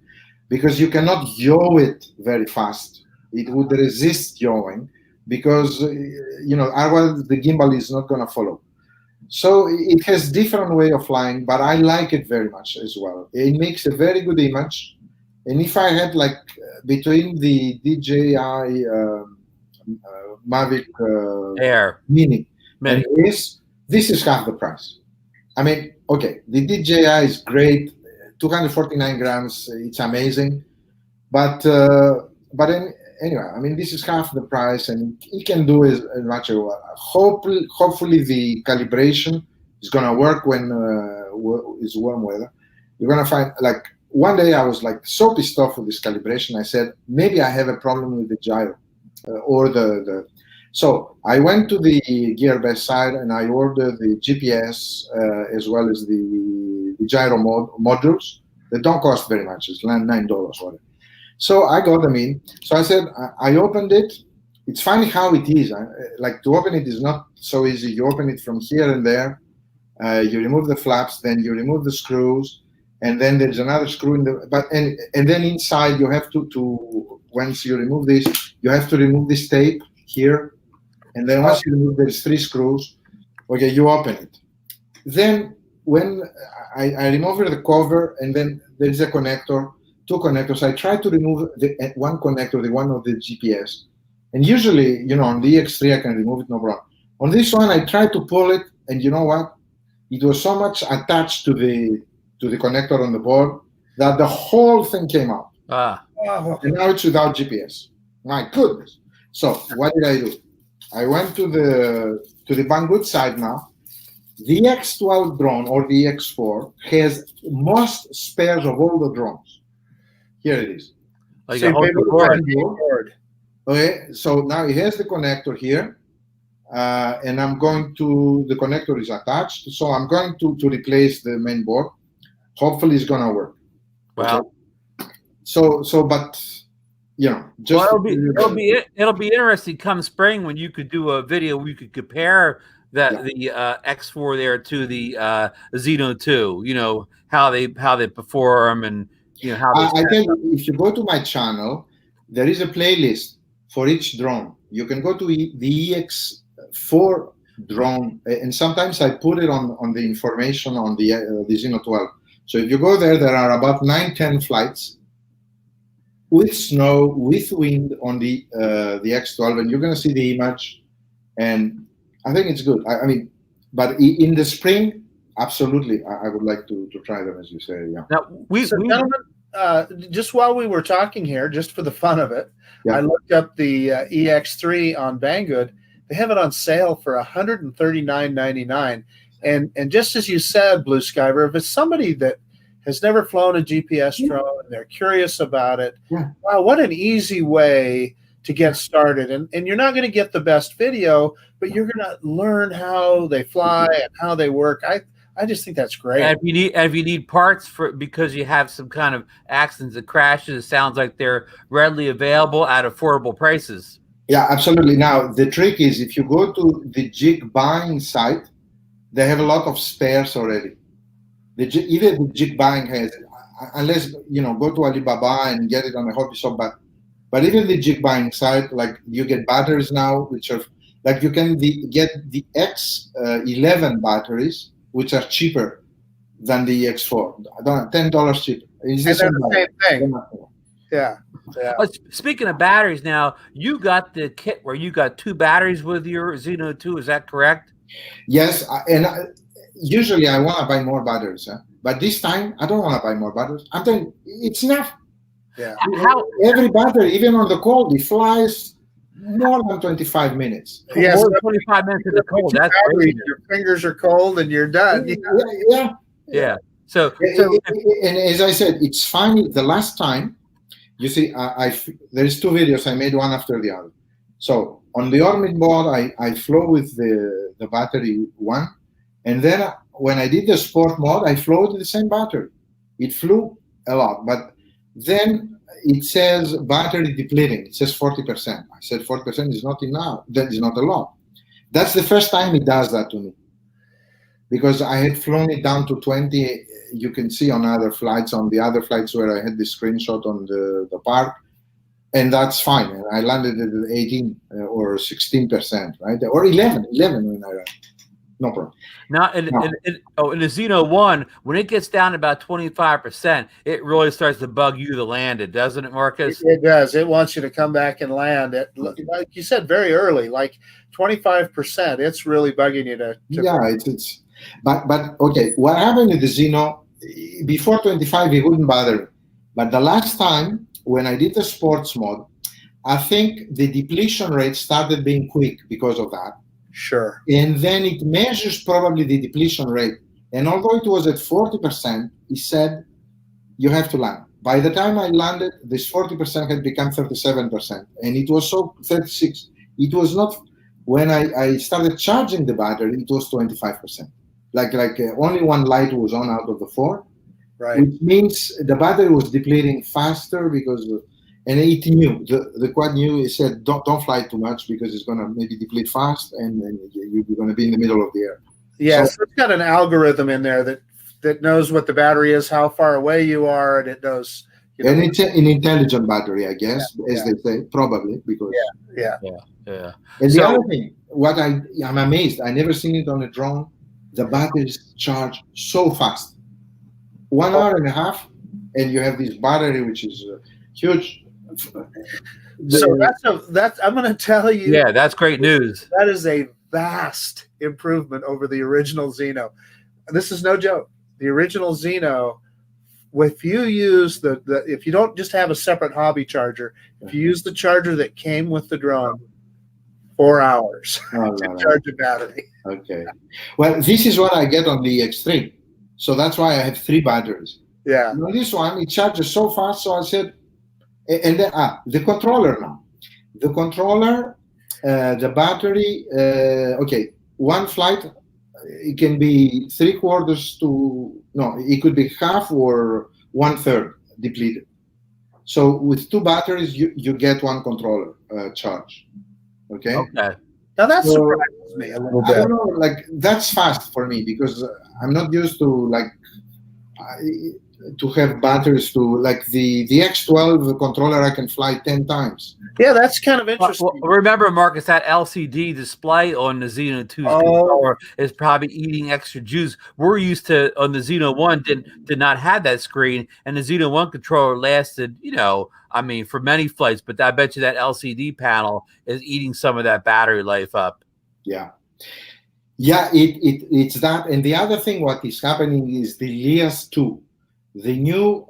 because you cannot yaw it very fast. It would resist yawing because, otherwise the gimbal is not going to follow. So it has different way of flying, but I like it very much as well. It makes a very good image. And if I had between the DJI Mavic Air Mini and this is half the price. I mean, okay, the DJI is great, 249 grams, it's amazing. But anyway, I mean, this is half the price, and it can do as much as well. Hopefully, the calibration is going to work when it's warm weather. You're going to find, one day I was so pissed off with this calibration. I said, maybe I have a problem with the gyro or the. So I went to the Gearbest side and I ordered the GPS as well as the gyro modules. They don't cost very much. It's $9 whatever. So I got them in. So I said, I opened it. It's funny how it is. To open it is not so easy. You open it from here and there. You remove the flaps, then you remove the screws, and then there's another screw in the. And then inside you have to once you remove this, you have to remove this tape here, and then once you remove, there's 3 screws. Okay, you open it. Then when I remove the cover, and then there's a connector. 2 connectors. I try to remove one connector, the one of the GPS. And usually, on the EX3, I can remove it, no problem. On this one, I tried to pull it, and you know what? It was so much attached to the connector on the board that the whole thing came out. And now it's without GPS. My goodness. So what did I do? I went to the Banggood side now. The X12 drone or the X4 has most spares of all the drones. Here it is. Okay, so now it has the connector here, and I'm going to, the connector is attached, so I'm going to replace the main board. Hopefully, it's gonna work. Well, okay? But just it'll be interesting come spring when you could do a video where you could compare the X4 there to the Zino 2. How they perform and how they. I tell you, if you go to my channel, there is a playlist for each drone. You can go to the EX4 drone, and sometimes I put it on the information on the Zino 12. So if you go there, there are about 9-10 flights with snow, with wind on the X12, and you're going to see the image, and I think it's good. I mean, but in the spring, absolutely, I would like to try them, as you say. Yeah. Now, gentlemen, just while we were talking here, just for the fun of it, I looked up the EX3 on Banggood. They have it on sale for $139.99. And just as you said, Blueskyver, if it's somebody that has never flown a GPS drone and they're curious about it, wow, what an easy way to get started. And you're not going to get the best video, but you're going to learn how they fly and how they work. I just think that's great. And if you need parts because you have some kind of accidents and crashes, it sounds like they're readily available at affordable prices. Yeah, absolutely. Now, the trick is if you go to the jig buying site, they have a lot of spares already. Even the jig buying has, unless, go to Alibaba and get it on a hobby shop, but even the jig buying site, like you get batteries now, which are, like you can get the X11 batteries, which are cheaper than the X4, $10 cheaper. And they're the same thing. Yeah. Well, speaking of batteries, now you got the kit where you got 2 batteries with your Zino 2. Is that correct? Yes, and usually I want to buy more batteries, but this time I don't want to buy more batteries. I'm telling you, it's enough. Yeah. Every battery, even on the cold, it flies more than 25 minutes. Yes, 25 minutes in the cold. That's crazy. Your fingers are cold and you're done. Yeah. So and as I said, it's funny. The last time, you see, there's 2 videos I made, one after the other. So on the Orbit mode, I flew with the battery 1, and then when I did the sport mode, I flew with the same battery. It flew a lot, but then it says battery depleting. It says 40%. I said 40% is not enough. That is not a lot. That's the first time it does that to me, because I had flown it down to 20. You can see on other flights, where I had the screenshot on the park, and that's fine. And I landed at 18 or 16%, right? Or 11 when I landed. No problem. Now, in the Zino 1, when it gets down to about 25%, it really starts to bug you to land it, doesn't it, Marcus? It does. It wants you to come back and land it. Like you said, very early, like 25%. It's really bugging you to yeah, it's. But okay, what happened with the Zino, before 25, it wouldn't bother me. But the last time, when I did the sports mode, I think the depletion rate started being quick because of that. Sure. And then it measures probably the depletion rate. And although it was at 40%, it said, you have to land. By the time I landed, this 40% had become 37%. And it was so 36. It was not, when I started charging the battery, it was 25%. Like only one light was on out of the 4. Right. Which means the battery was depleting faster because, and it knew, the quad knew, it said, don't fly too much because it's going to maybe deplete fast and you're going to be in the middle of the air. Yes, so it's got an algorithm in there that knows what the battery is, how far away you are, and it knows. And it's an intelligent battery, I guess, as they say, probably, because. Yeah. And the other thing, what I'm amazed, I never seen it on a drone, the batteries charge so fast. 1 hour and a half, and you have this battery, which is huge. So that's I'm going to tell you. Yeah, that's great news. That is a vast improvement over the original Zino. This is no joke. The original Zino, if you use if you don't just have a separate hobby charger, if you use the charger that came with the drone, 4 hours to charge a battery. Okay. Well, this is what I get on the X3. So that's why I have 3 batteries. Yeah. And on this one, it charges so fast. So I said, and then the controller now. The controller, the battery. Okay, one flight, it can be 3/4 to, no, it could be half or 1/3 depleted. So with 2 batteries, you get 1 controller charge. Okay. Okay. Now that So, surprises me a little I don't bit. know, like that's fast for me because I'm not used to like to have batteries to like the X12 controller. I can fly 10 times. Yeah, that's kind of interesting. Well, remember, Marcus, that LCD display on the Zino 2's Oh. controller is probably eating extra juice. We're used to, on the Zino 1, did not have that screen, and the Zino 1 controller lasted, I mean, for many flights, but I bet you that LCD panel is eating some of that battery life up. Yeah. Yeah, it's that. And the other thing, what is happening is the LIAS 2, the new,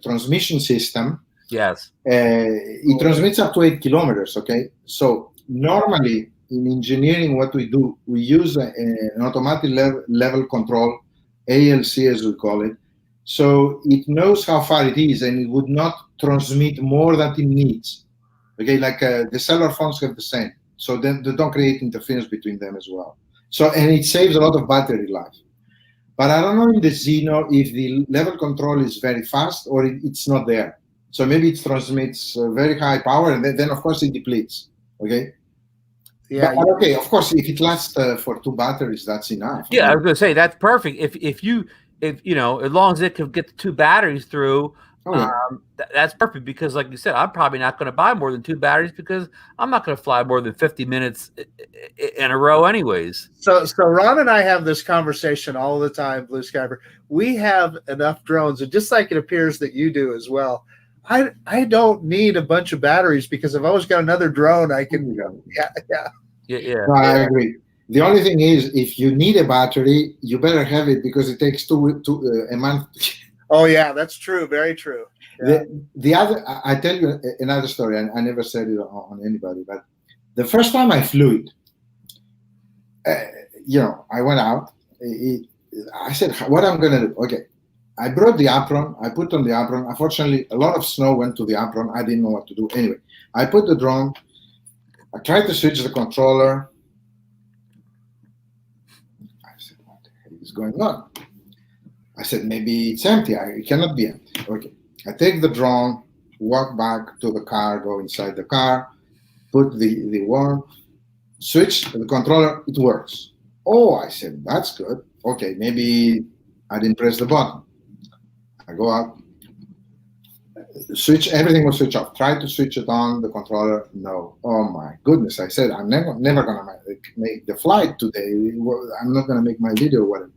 transmission system. Yes. It transmits up to 8 kilometers, okay? So normally in engineering, what we do, we use an automatic level control, ALC as we call it. So it knows how far it is and it would not transmit more than it needs. Okay, like the cellular phones have the same. So then they don't create interference between them as well. So, and it saves a lot of battery life. But I don't know in the Zino if the level control is very fast or it's not there. So maybe it transmits very high power and then of course it depletes. Okay. Yeah. But, okay. Of course, if it lasts for 2 batteries, that's enough. Yeah, I was going to say that's perfect. If as long as it can get the 2 batteries through, that's perfect because, like you said, I'm probably not going to buy more than 2 batteries because I'm not going to fly more than 50 minutes in a row, anyways. So Ron and I have this conversation all the time, Blueskyver. We have enough drones, and just like it appears that you do as well. I don't need a bunch of batteries because I've always got another drone I can go. Yeah. No, I agree. The only thing is, if you need a battery, you better have it because it takes a month. Oh yeah, that's true. Very true. Yeah. The other, I tell you another story. I never said it on anybody, but the first time I flew it, I went out. I said, what I'm gonna do? Okay. I brought the apron. I put on the apron. Unfortunately, a lot of snow went to the apron. I didn't know what to do. Anyway, I put the drone. I tried to switch the controller. I said, what the hell is going on? I said, maybe it's empty. It cannot be empty. Okay. I take the drone, walk back to the car, go inside the car, put the one, switch the controller. It works. Oh, I said, that's good. Okay, maybe I didn't press the button. I go out, switch, everything was switched off. Try to switch it on, the controller, no. Oh my goodness, I said, I'm never gonna make the flight today. I'm not gonna make my video, whatever.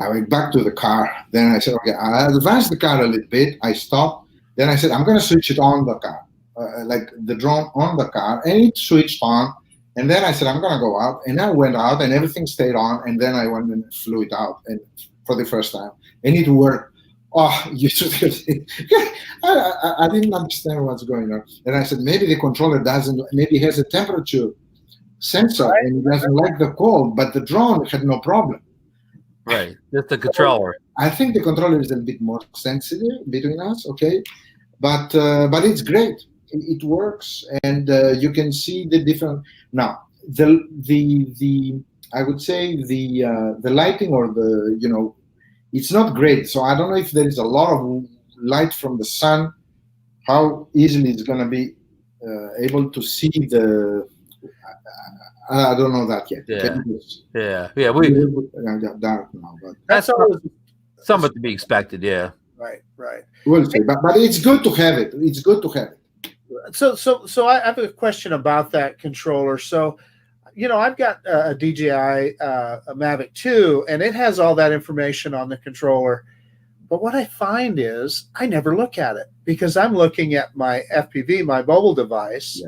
I went back to the car. Then I said, okay, I advanced the car a little bit. I stopped. Then I said, I'm gonna switch it on the car, like the drone on the car, and it switched on. And then I said, I'm gonna go out. And I went out and everything stayed on. And then I went and flew it out and for the first time. And it worked. Oh, you should have seen. I didn't understand what's going on. And I said, maybe the controller maybe has a temperature sensor and it doesn't like the cold, but the drone had no problem. Right, just the controller. I think the controller is a bit more sensitive between us, okay? But it's great. It works, and you can see the different. Now, I would say the lighting or it's not great. So I don't know if there is a lot of light from the sun, how easily it's going to be able to see the. I don't know that yet. Yeah. We dark now, but that's always somewhat to be expected. Yeah. Right. We'll see, but it's good to have it. It's good to have it. So I have a question about that controller. So, I've got a DJI a Mavic 2, and it has all that information on the controller. But what I find is I never look at it because I'm looking at my FPV, my mobile device,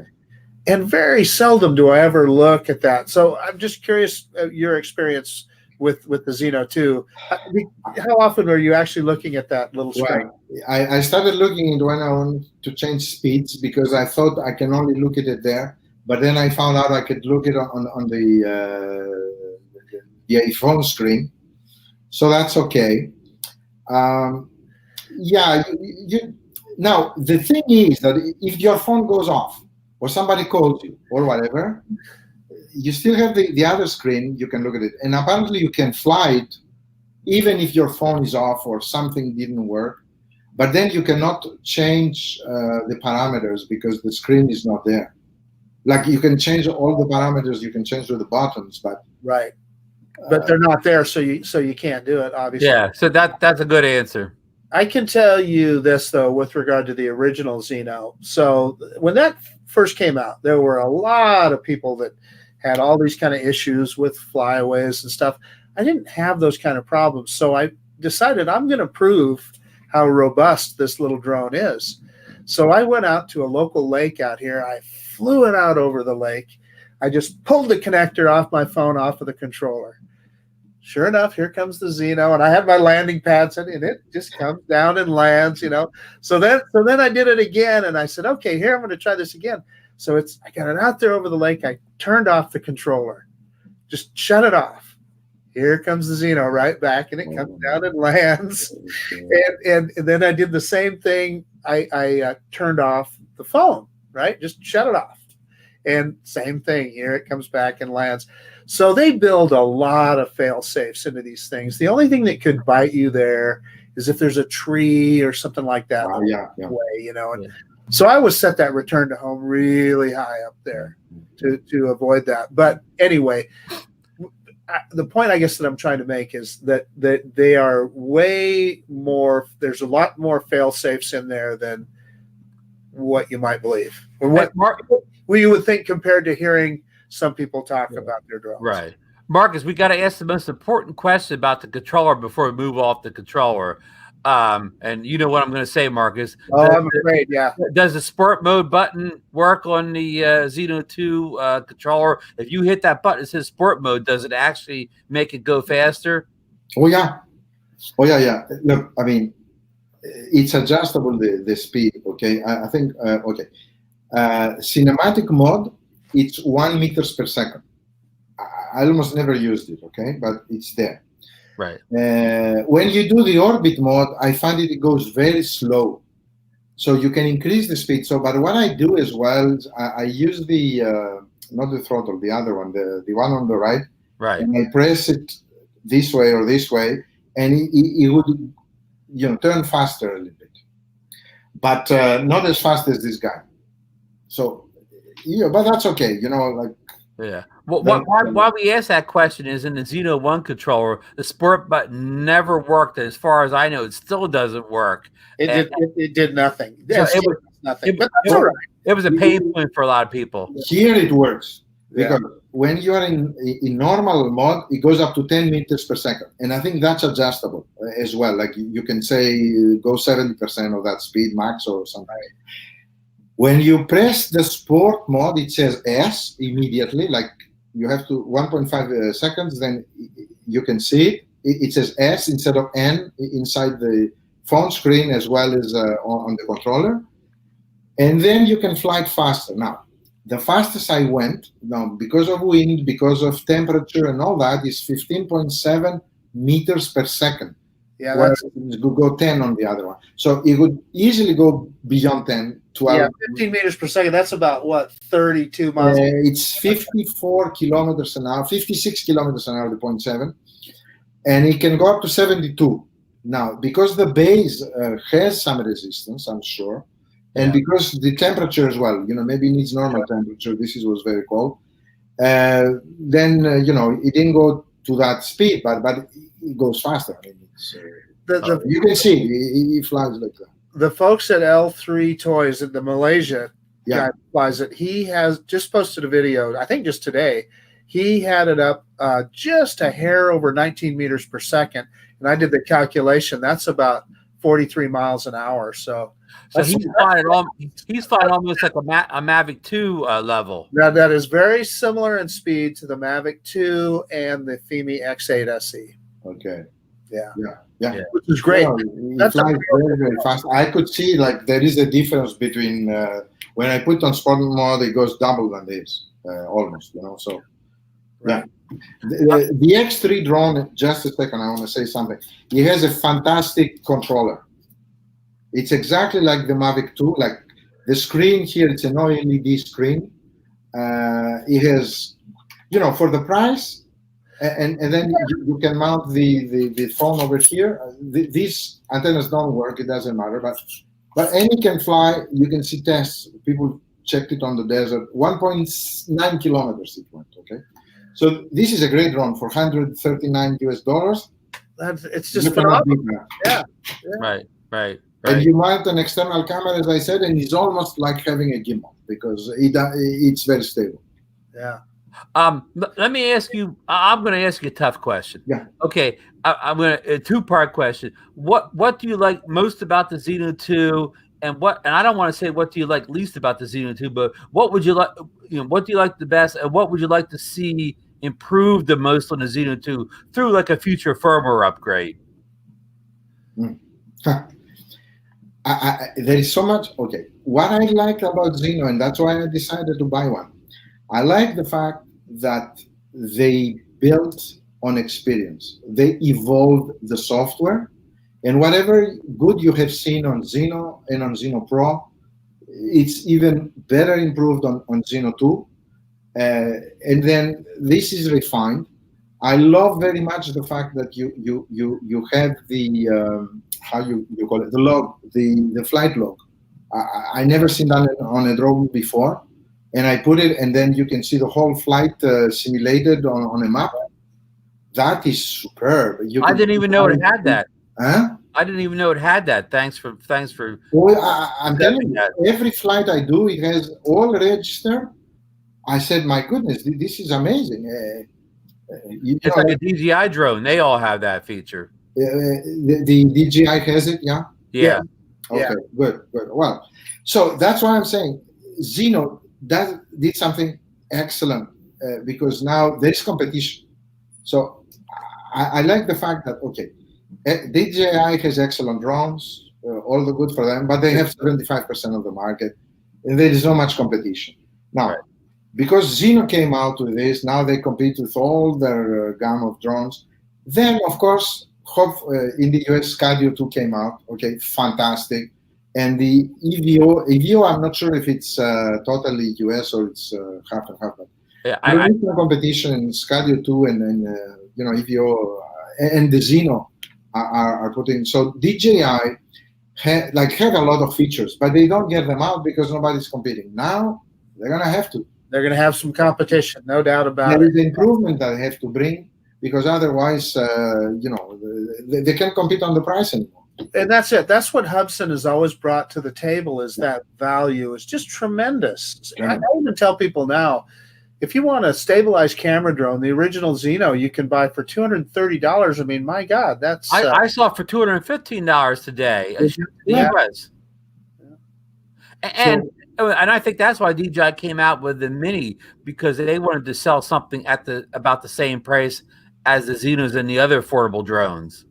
and very seldom do I ever look at that. So I'm just curious your experience with the Zino 2. How often are you actually looking at that little screen? Well, I started looking at when I wanted to change speeds because I thought I can only look at it there. But then I found out I could look it on the iPhone screen. So that's okay. Now, the thing is that if your phone goes off or somebody calls you or whatever, you still have the other screen. You can look at it, and apparently you can fly it even if your phone is off or something didn't work. But then you cannot change the parameters because the screen is not there. Like you can change all the parameters, you can change with the buttons, but right. But they're not there, so you can't do it, obviously. Yeah, so that's a good answer. I can tell you this, though, with regard to the original Zino. So when that first came out, there were a lot of people that had all these kind of issues with flyaways and stuff. I didn't have those kind of problems, so I decided I'm going to prove how robust this little drone is. So I went out to a local lake out here. I flew it out over the lake. I just pulled the connector off my phone off of the controller. Sure enough, here comes the Zino, and I had my landing pad set, and it just comes down and lands, you know. So then I did it again, and I said, okay, here I'm going to try this again. So I got it out there over the lake. I turned off the controller, just shut it off. Here comes the Zino right back, and it comes down and lands. And then I did the same thing. I turned off the phone, right? Just shut it off. And same thing. Here it comes back and lands. So they build a lot of fail safes into these things. The only thing that could bite you there is if there's a tree or something like that. Way, you know. And so I would set that return to home really high up there to avoid that. But anyway, the point I guess that I'm trying to make is that they are way more. There's a lot more fail safes in there than what you might believe, or what you would think compared to hearing some people talk about their drones. Right. Marcus, we got to ask the most important question about the controller before we move off the controller. And you know what I'm going to say, Marcus. I'm afraid, yeah. Does the sport mode button work on the Zino 2 controller? If you hit that button, it says sport mode. Does it actually make it go faster? Oh, yeah. Look, I mean, it's adjustable, the speed, okay? I think, okay. Cinematic mode, it's 1 meters per second. I almost never used it, okay? But it's there. Right. When you do the orbit mode, I find it goes very slow. So you can increase the speed. So, but what I do as well, I use the, not the throttle, the other one, the one on the right. Right. And I press it this way or this way, and it would, you know, turn faster a little bit. But not as fast as this guy. So, yeah, but that's okay, you know, like. Yeah. Well, why we asked that question is in the Zino 1 controller, the sport button never worked. As far as I know, it still doesn't work. It did nothing. So it was nothing. But that's all right. It was a pain point for a lot of people. Here it works. Because when you are in normal mode, it goes up to 10 meters per second. And I think that's adjustable as well. Like you can say go 70% of that speed max or something. When you press the sport mode, it says S immediately, like you have to 1.5 seconds, then you can see it. It says S instead of N inside the phone screen as well as on the controller. And then you can fly it faster. Now, the fastest I went, now because of wind, because of temperature and all that, is 15.7 meters per second. Yeah, that's it could go 10 on the other one. So it would easily go beyond 10, 12. Yeah, 15 meters per second. That's about what, 32 miles? It's 54 kilometers an hour, 56 kilometers an hour, the 0.7. And it can go up to 72. Now, because the base has some resistance, I'm sure, and because the temperature as well, you know, maybe it needs normal temperature. This was very cold. Then, you know, it didn't go to that speed, but it goes faster. I mean, you can see it flies like that. The folks at L3 Toys at the Malaysia guy flies it. He has just posted a video, I think just today. He had it up just a hair over 19 meters per second, and I did the calculation. That's about 43 miles an hour. So he's flying almost like a Mavic 2 level. Now that is very similar in speed to the Mavic 2 and the FIMI X8 SE. Okay. Yeah. Which is great. You know, it flies very, very fast. I could see like there is a difference between when I put on sport mode, it goes double than this, almost. You know, so the X3 drone. Just a second, I want to say something. It has a fantastic controller. It's exactly like the Mavic 2. Like the screen here, it's an OLED screen. It has for the price, and then you can mount the phone over here. These antennas don't work. It doesn't matter, but any can fly. You can see tests. People checked it on the desert. 1.9 kilometers it went. Okay, so this is a great drone for $139 US. It's just phenomenal. Yeah. Right. And you mount an external camera, as I said, and it's almost like having a gimbal because it's very stable. Yeah. Let me ask you. I'm going to ask you a tough question. Yeah. Okay. I'm going to a two-part question. What do you like most about the Zino 2, and I don't want to say what do you like least about the Zino 2, but what would you like? What do you like the best, and what would you like to see improved the most on the Zino 2 through like a future firmware upgrade? There is so much. Okay, what I like about Zino, and that's why I decided to buy one. I like the fact that they built on experience. They evolved the software, and whatever good you have seen on Zino and on Zino Pro, it's even better improved on Zino 2. And then this is refined. I love very much the fact that you have the how you call it, the log, the flight log. I never seen that on a drone before, and I put it, and then you can see the whole flight simulated on a map. That is superb. I didn't even know it had that. Huh? I didn't even know it had that. Thanks for. Well, I'm telling you, every flight I do, it has all registered. I said, my goodness, this is amazing. It's like a DJI drone. They all have that feature. The DJI has it, yeah? Yeah. Okay, good. Well, so that's why I'm saying Zino did something excellent because now there's competition. So I like the fact that, okay, DJI has excellent drones, all the good for them, but they have 75% of the market, and there is not much competition. Now, because Zino came out with this, now they compete with all their gamma of drones. Then, of course, in the US, Scadio 2 came out. Okay, fantastic. And the EVO, I'm not sure if it's totally US or it's half and half. Yeah, there is no competition in Scadio 2 and EVO and the Zino are putting. So DJI have a lot of features, but they don't get them out because nobody's competing. Now they're gonna have to. They're going to have some competition, no doubt about it. There is improvement that they have to bring because otherwise, they can't compete on the price anymore. And that's it. That's what Hubsan has always brought to the table is that value is just tremendous. I even tell people now, if you want a stabilized camera drone, the original Zino you can buy for $230. I mean, my God, that's... I saw it for $215 today. Yeah. And I think that's why DJI came out with the Mini, because they wanted to sell something at about the same price as the Zinos and the other affordable drones.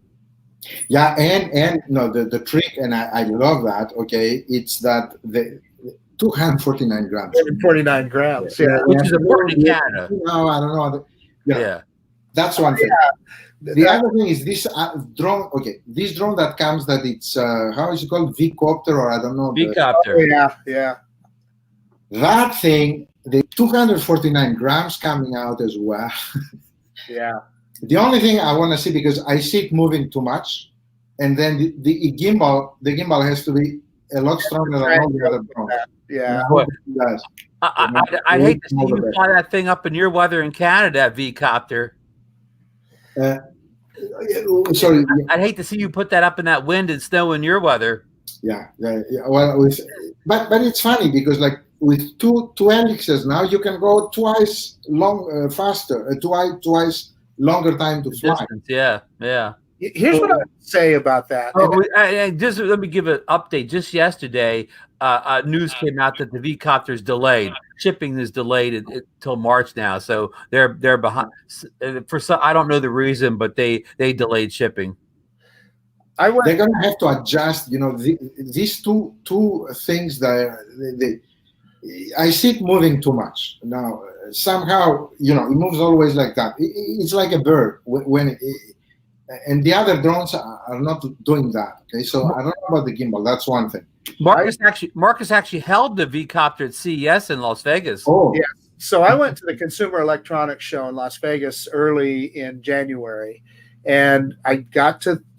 Yeah, and no, the trick, and I love that. Okay, it's that the 249 grams. 249 grams, yeah, which is important in Canada. No, I don't know. Yeah, that's one thing. Yeah. The other thing is this drone. Okay, this drone that comes that it's how is it called? Quadcopter, or I don't know. Quadcopter. Yeah. That thing, the 249 grams coming out as well. Yeah. The only thing I want to see, because I see it moving too much, and then the gimbal has to be a lot stronger than all the other drones. Yeah. I'd hate to see you fly that thing up in your weather in Canada, Quadcopter. Sorry. I'd hate to see you put that up in that wind and snow in your weather. Yeah. Well, but it's funny because with two helixes now you can go twice faster, twice longer time to fly. Distance, yeah. Here's what I would say about that. Just let me give an update. Just yesterday, news came out that the Quadcopter is delayed. Shipping is delayed until March now, so they're behind. For some, I don't know the reason, but they delayed shipping. They're going to have to adjust. These two things that I see it moving too much now. Somehow, it moves always like that. It's like a bird and the other drones are not doing that. Okay, so I don't know about the gimbal. That's one thing. Marcus actually held the Quadcopter at CES in Las Vegas. Oh, yeah. So I went to the Consumer Electronics Show in Las Vegas early in January, and I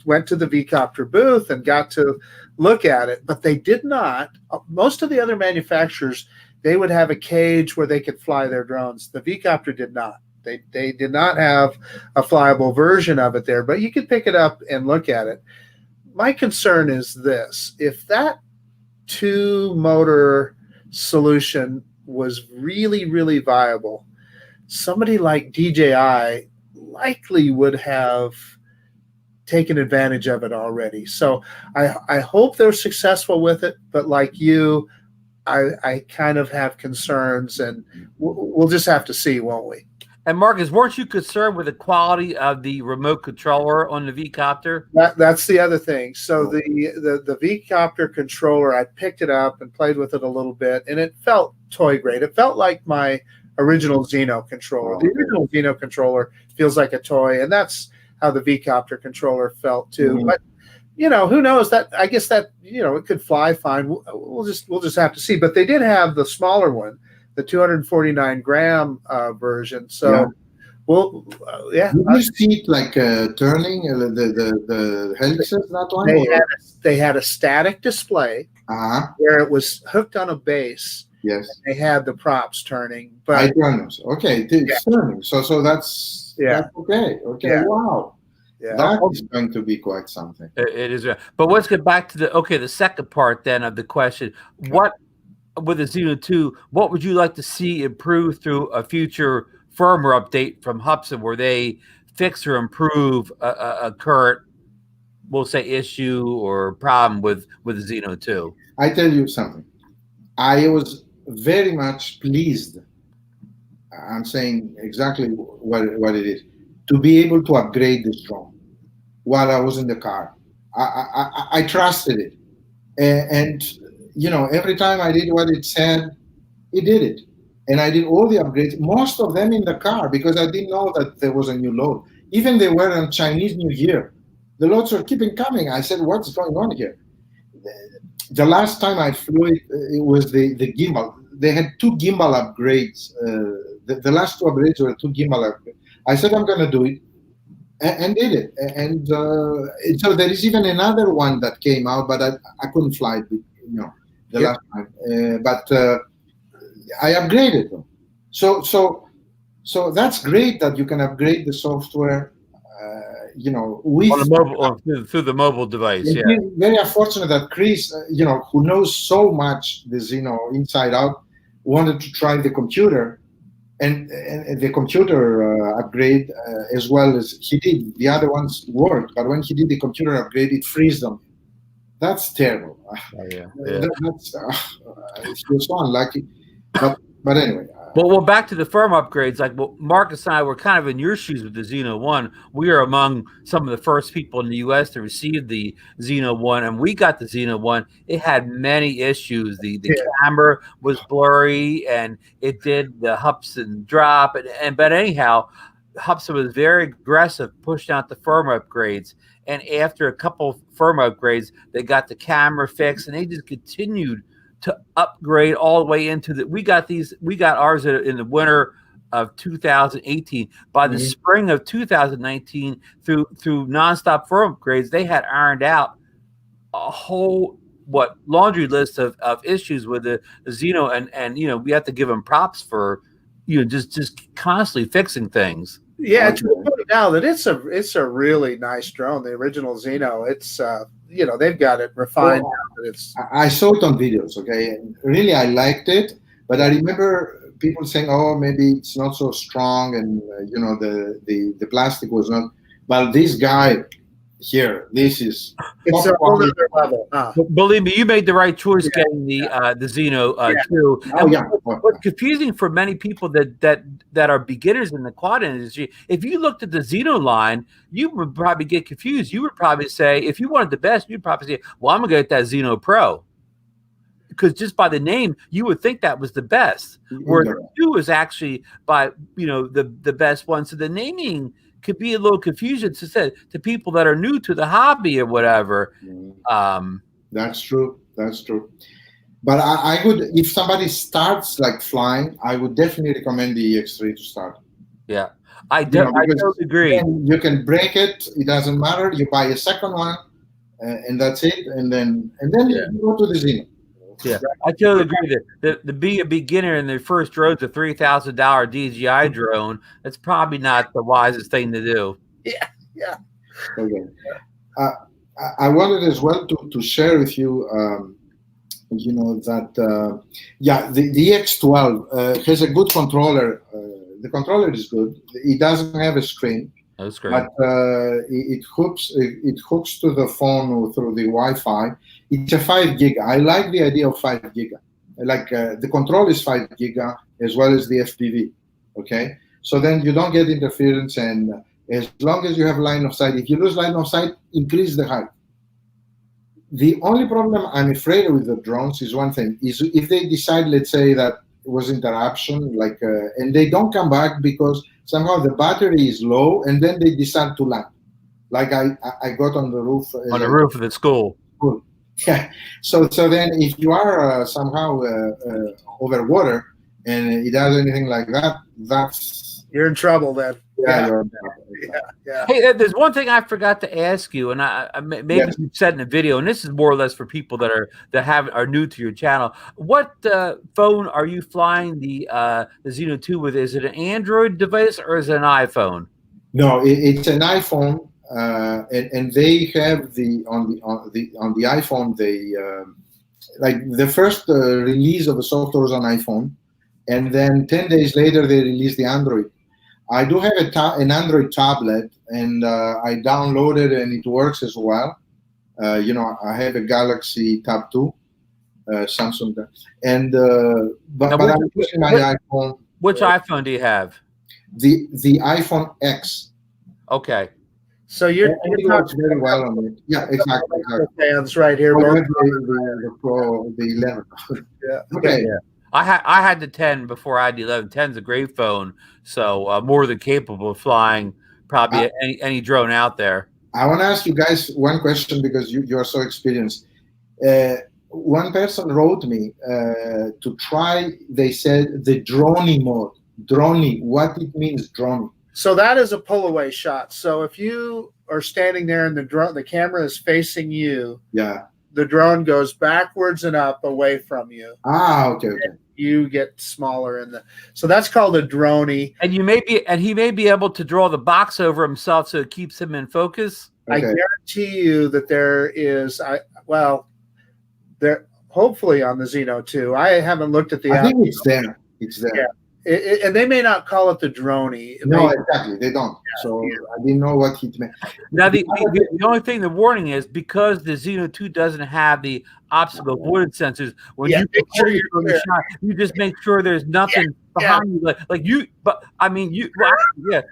went to the Vcopter booth and got to look at it, but they did not. Most of the other manufacturers, they would have a cage where they could fly their drones. The Vcopter did not. They did not have a flyable version of it there, but you could pick it up and look at it. My concern is this: if that two-motor solution was really, really viable, somebody like DJI likely would have taken advantage of it already. So I hope they're successful with it, but like you, I kind of have concerns, and we'll just have to see, won't we? And Marcus, weren't you concerned with the quality of the remote controller on the Vcopter? That's the other thing. So the Vcopter controller, I picked it up and played with it a little bit, and it felt toy grade. It felt like my original Zino controller. The original Zino controller feels like a toy, and that's how the Vcopter controller felt too. But who knows? That I guess that it could fly fine. We'll just have to see. But they did have the smaller one, the 249 gram version. So, Did you see it like turning the helices? That one? They had a static display where it was hooked on a base. Yes. They had the props turning, but okay, it's turning. So that's okay. Okay, yeah. Wow. Yeah. That is going to be quite something. It is. But let's get back to the second part then of the question. What with the Zino 2, what would you like to see improve through a future firmware update from Hubsan where they fix or improve a current, we'll say, issue or problem with the Zino 2? I tell you something. I was very much pleased. I'm saying exactly what it is, to be able to upgrade this drone while I was in the car. I trusted it, and every time I did what it said, it did it, and I did all the upgrades, most of them in the car, because I didn't know that there was a new load. Even they were on Chinese New Year, the loads were keeping coming. I said, "What's going on here?" The last time I flew it was the gimbal. They had 2 gimbal upgrades. The last 2 upgrades were 2 gimbal upgrades. I said, I'm going to do it, and did it. And so there is even another one that came out, but I couldn't fly it, the last time. But I upgraded them. So that's great that you can upgrade the software, with on the mobile, through the mobile device. Yeah. Very unfortunate that Chris, who knows so much the Zino inside out, wanted to try the computer, and the computer upgrade as well as he did. The other ones worked, but when he did the computer upgrade, it freezed them. That's terrible. He was so unlucky. But anyway. Well, back to the firmware upgrades. Like, Marcus and I were kind of in your shoes with the Zino 1. We are among some of the first people in the U.S. to receive the Zino 1, and we got the Zino 1. It had many issues. The camera was blurry, and it did the Hubsan drop. But anyhow, Hubsan was very aggressive, pushing out the firmware upgrades. And after a couple of firmware upgrades, they got the camera fixed, and they just continued to upgrade all the way into we got ours in the winter of 2018. By the spring of 2019, through nonstop firmware upgrades, they had ironed out a whole laundry list of issues with the Zino, and we have to give them props for just constantly fixing things. Yeah, to the point now that it's a really nice drone. The original Zino, it's they've got it refined. Well, I saw it on videos, okay, and really I liked it, but I remember people saying, "Oh, maybe it's not so strong," and the plastic was not. But this guy here, this is it's a whole other level. Believe me, you made the right choice getting the Zino 2. What's confusing for many people that are beginners in the quad industry, if you looked at the Zino line, you would probably get confused. You would probably say, if you wanted the best, you'd probably say, "Well, I'm gonna get that Zino Pro," because just by the name, you would think that was the best. Where the 2 is actually by the best one. So the naming could be a little confusion to people that are new to the hobby or whatever. That's true. But I would, if somebody starts like flying, I would definitely recommend the EX3 to start. Yeah, I totally agree. You can break it; it doesn't matter. You buy a second one, and that's it. And then you go to the Zino. Yeah, I totally agree that to be a beginner and their first drone's a $3,000 DJI drone, that's probably not the wisest thing to do. Yeah, yeah. Okay. I wanted as well to share with you, you know, that the EX12 has a good controller. The controller is good. It doesn't have a screen. That's great. But it hooks to the phone through the Wi-Fi. It's a 5 gig. I like the idea of 5 gig. Like the control is 5 gig as well as the FPV. Okay, so then you don't get interference, and as long as you have line of sight, if you lose line of sight, increase the height. The only problem I'm afraid of with the drones is one thing: is if they decide, let's say that it was interruption, like, and they don't come back because somehow the battery is low, and then they decide to land. Like I got on the roof. On the roof of the school. Yeah. So then if you are somehow over water and it does anything like that, you're in trouble then. Yeah. Yeah. Hey, there's one thing I forgot to ask you, and maybe you said in the video, and this is more or less for people that are new to your channel. What phone are you flying the Zino 2 with? Is it an Android device or is it an iPhone? No, it's an iPhone, and they have on the iPhone they like the first release of the software was on iPhone, and then 10 days later they released the Android. I do have an Android tablet, and I downloaded and it works as well. You know, I have a Galaxy Tab 2, Samsung, and but I'm using my iPhone. Which iPhone do you have? The iPhone X. Okay. So you're works very well on it. Yeah, exactly. Fans right here. The Pro, the 11. Yeah. Okay. Yeah. I had the 10 before I had the 11. 10's a great phone, so more than capable of flying probably any drone out there. I want to ask you guys one question because you are so experienced. One person wrote me to try. They said the drone mode. Drone, what it means, drone. So that is a pull away shot. So if you are standing there and the camera is facing you, the drone goes backwards and up away from you. Okay. You get smaller so that's called a drone. And he may be able to draw the box over himself so it keeps him in focus. Okay. I guarantee you that there is there hopefully on the Zino 2. I haven't looked at the I think it's there. It's there. Yeah. And they may not call it the drone. No, exactly. They don't. Yeah, so I didn't know what it meant. Now, the only thing, the warning is because the Zino 2 doesn't have the optical avoidance sensors, when you you just make sure there's nothing behind you. Like you, but I mean, you can go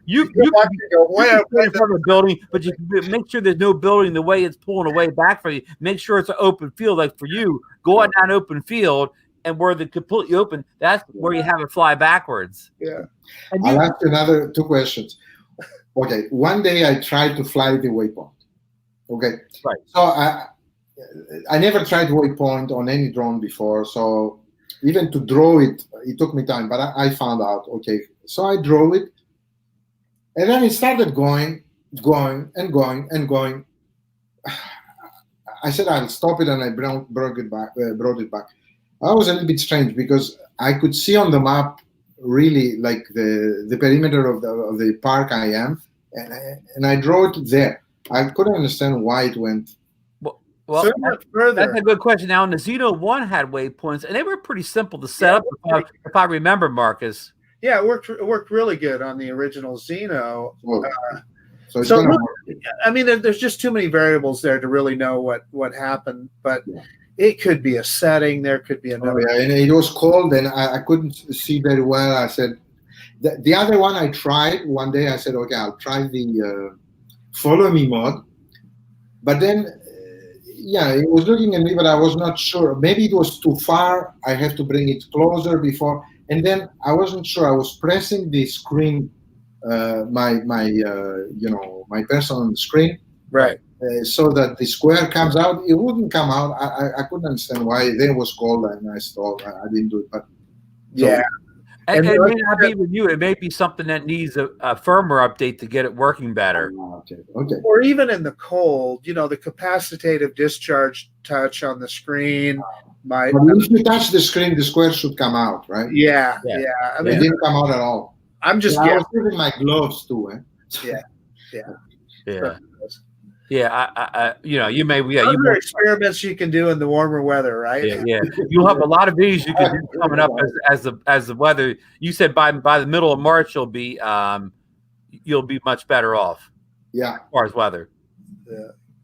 in front of a building, but you make sure there's no building the way it's pulling away back from you. Make sure it's an open field. Like for you, go out down an open field. And where they're completely open, that's where you have it fly backwards. Yeah. I'll ask another 2 questions. Okay. One day I tried to fly the waypoint. Okay. Right. So I never tried waypoint on any drone before. So even to draw it, it took me time. But I found out, okay. So I drew it. And then it started going. I said I'll stop it, and I brought it back. That was a little bit strange because I could see on the map really like the perimeter of the park I am, and I drew it there. I couldn't understand why it went. Well, that's a good question. Now, the Zino 1 had waypoints, and they were pretty simple to set up, if I remember, Marcus. Yeah, it worked really good on the original Zino. So I mean, there's just too many variables there to really know what happened, but. Yeah. It could be a setting. There could be another. Oh, yeah, and it was cold, and I couldn't see very well. I said, the other one I tried one day. I said, okay, I'll try the follow me mode. But then, it was looking at me, but I was not sure. Maybe it was too far. I have to bring it closer before. And then I wasn't sure. I was pressing the screen, my person on the screen. Right. so that the square comes out. It wouldn't come out. I couldn't understand why. There was cold and I stalled. I didn't do it, but so, Yeah. And it may not be with you. It may be something that needs a firmware update to get it working better. Okay. Okay. Or even in the cold, the capacitative discharge touch on the screen might. But if you touch the screen, the square should come out, right? Yeah. I It mean, didn't come out at all. I'm just I was guessing. using my gloves too. You may. Other experiments you can do in the warmer weather, right? Yeah. You'll have a lot of videos you can do coming up as the weather. You said by the middle of March you'll be much better off. Yeah. As far as weather.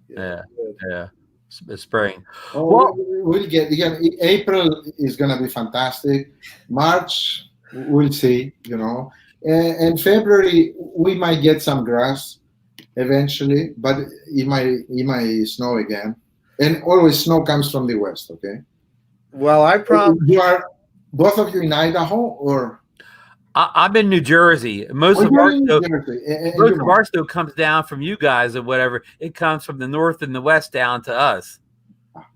Yeah. Spring. Well, we'll get again. April is going to be fantastic. March, we'll see. And February we might get some grass eventually, but it might snow again. And always snow comes from the west. Okay. Well, I promise. You are both of you in Idaho, or I'm in New Jersey. Most of our snow comes down from you guys or whatever. It comes from the north and the west down to us.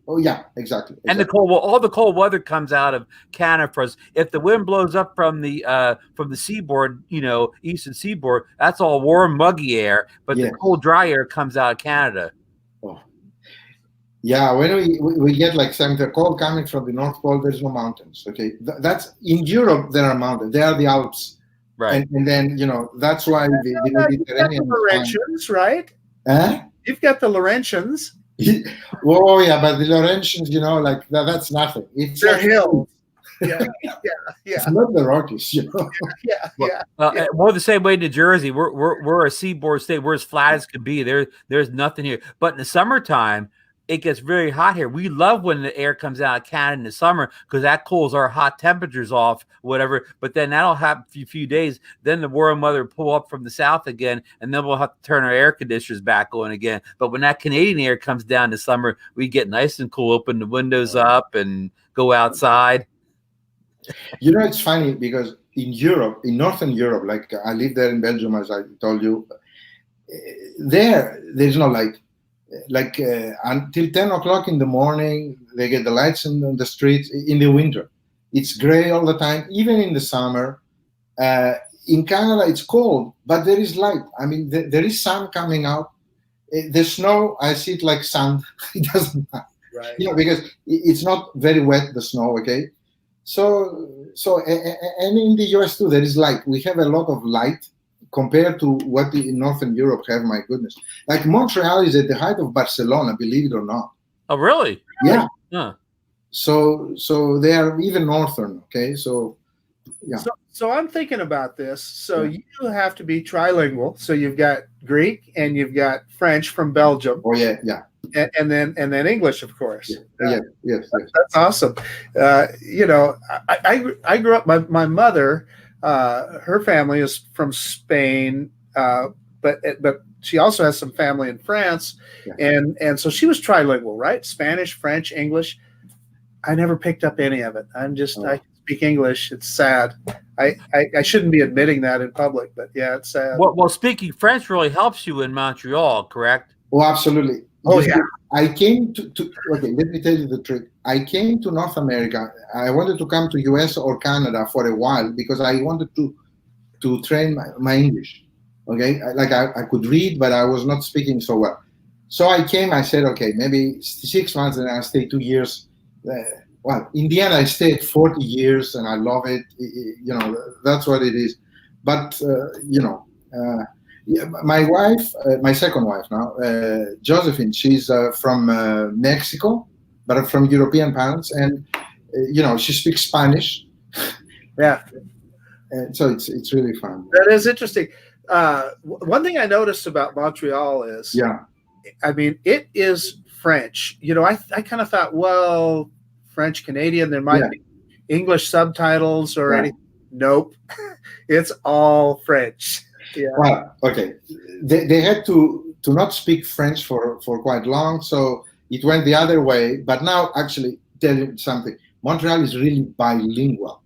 Oh yeah, exactly. And all the cold weather comes out of Canada for us. If the wind blows up from the seaboard, eastern seaboard, that's all warm, muggy air. But the cold, dry air comes out of Canada. Oh. Yeah, when we get like the cold coming from the North Pole, there's no mountains. Okay, that's in Europe. There are mountains. There are the Alps, right? And then that's why the Mediterranean. The Laurentians, right? You've got the Laurentians. Oh yeah, but the Laurentians, that's nothing. It's they're hills. Yeah. It's not the Rockies, We're the same way in New Jersey. We're a seaboard state. We're as flat as could be. There's nothing here. But in the summertime, it gets very hot here. We love when the air comes out of Canada in the summer because that cools our hot temperatures off, whatever. But then that'll happen for a few days. Then the warm weather will pull up from the south again, and then we'll have to turn our air conditioners back on again. But when that Canadian air comes down this summer, we get nice and cool, open the windows up and go outside. It's funny because in Europe, in Northern Europe, like I live there in Belgium, as I told you, there's no light. Like until 10 o'clock in the morning, they get the lights in the streets. In the winter, it's gray all the time. Even in the summer, in Canada, it's cold, but there is light. I mean, there is sun coming out. The snow, I see it like sand. It doesn't matter, right? Because it's not very wet, the snow. Okay, so and in the US too, there is light. We have a lot of light. Compared to what in Northern Europe have, my goodness. Like Montreal is at the height of Barcelona, believe it or not. Oh, really? Yeah. Huh. So they are even northern, okay? So, yeah. So I'm thinking about this. So you have to be trilingual. So you've got Greek and you've got French from Belgium. Oh, yeah. And then English, of course. Yes. That's awesome. I grew up, my mother, her family is from Spain, but she also has some family in France, and so she was trilingual, right? Spanish, French, English. I never picked up any of it. I speak English. It's sad. I shouldn't be admitting that in public, but yeah, it's sad. Well, speaking French really helps you in Montreal, correct? Oh, absolutely. Oh, yeah. I came to okay, let me tell you the trick. I came to North America. I wanted to come to US or Canada for a while because I wanted to train my English. Okay, like I could read, but I was not speaking so well. So I came, I said, okay, maybe 6 months and I'll stay 2 years. Well, in the end, I stayed 40 years and I love it. That's what it is. But, my wife, my second wife now, Josephine, she's from Mexico, but from European parents, and she speaks Spanish. Yeah, and so it's really fun. That is interesting. One thing I noticed about Montreal is, I mean, it is French. I kind of thought, well, French Canadian, there might be English subtitles or anything. Nope, it's all French. Yeah. Well, okay. They had to not speak French for quite long, so it went the other way. But now, actually, tell you something. Montreal is really bilingual.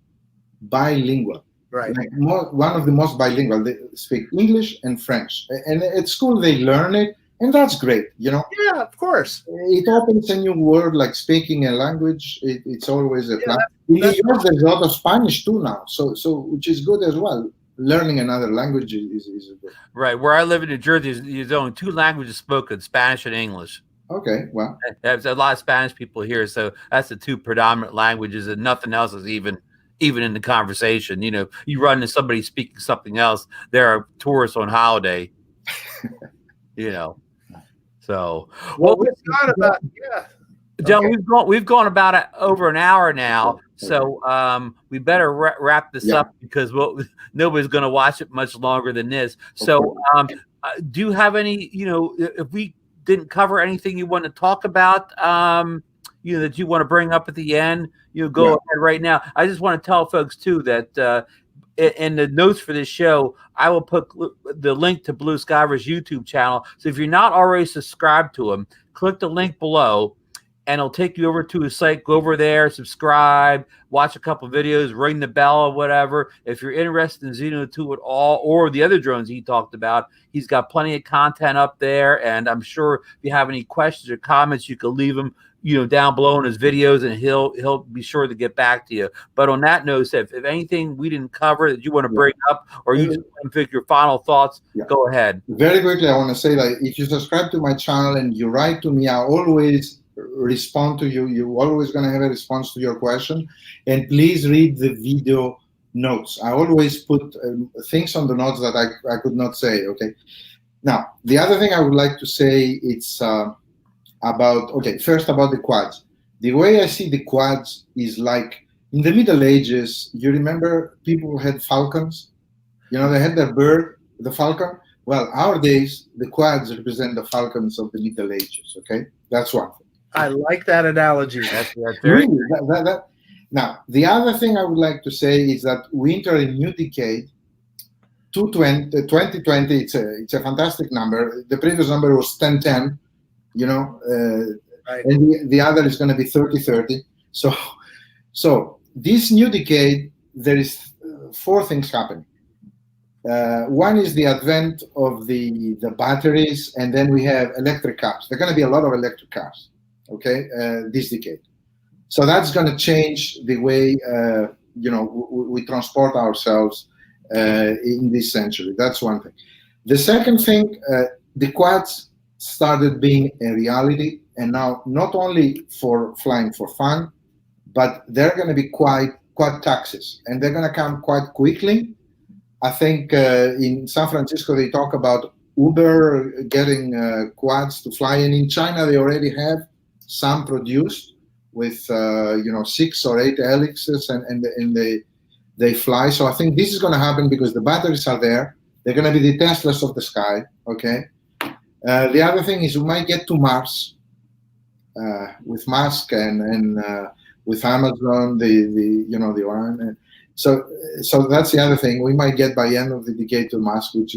Right. Like one of the most bilingual. They speak English and French. And at school, they learn it, And that's great, you know. Yeah, of course. It opens a new world, like speaking a language. It's always a plan. In that's the US, there's a lot of Spanish too now, so which is good as well. Learning another language is good. Right. Where I live in New Jersey, there's only two languages spoken: Spanish and English. Okay, well, There's a lot of Spanish people here, so that's the two predominant languages, and nothing else is even in the conversation. You know, you run into somebody speaking something else, they're a tourist on holiday. You know, so well, we've got about John, we've gone about over an hour now, so we better wrap this up because nobody's going to watch it much longer than this. So, do you have any? You know, if we didn't cover anything you want to talk about, you know, that you want to bring up at the end, you know, go ahead right now. I just want to tell folks too that in the notes for this show, I will put the link to Blueskyver's YouTube channel. So if you're not already subscribed to him, click the link below, and it'll take you over to his site. Go over there, subscribe, watch a couple videos, ring the bell or whatever. If you're interested in Zino 2 at all, or the other drones he talked about, he's got plenty of content up there. And I'm sure if you have any questions or comments, you can leave them, you know, down below in his videos, and he'll be sure to get back to you. But on that note, if anything we didn't cover that you want to bring up, or you just want to pick your final thoughts, go ahead. Very quickly, I want to say that if you subscribe to my channel and you write to me, I always respond to you. You're always going to have a response to your question. And please read the video notes. I always put things on the notes that I could not say, okay? Now, the other thing I would like to say, it's first about the quads. The way I see the quads is like in the Middle Ages, you remember people had falcons? You know, they had their bird, the falcon. Well, our days, the quads represent the falcons of the Middle Ages, okay? That's one thing. I like that analogy. That's very Now, the other thing I would like to say is that we enter a new decade. 2020, it's a fantastic number. The previous number was 1010, you know, right. And the other is going to be 3030. So this new decade, there is four things happening. One is the advent of the batteries, and then we have electric cars. There are going to be a lot of electric cars, okay, this decade. So that's going to change the way, you know, we transport ourselves in this century. That's one thing. The second thing, the quads started being a reality, and now not only for flying for fun, but they're going to be quad taxis, and they're going to come quite quickly. I think in San Francisco they talk about Uber getting quads to fly, and in China they already have some produced with you know, 6 or 8 helixes, and they fly. So I think this is going to happen because the batteries are there. They're going to be the Teslas of the sky. Okay. The other thing is we might get to Mars with Musk and with Amazon, you know, the one. So that's the other thing. We might get by the end of the decade to Mars, which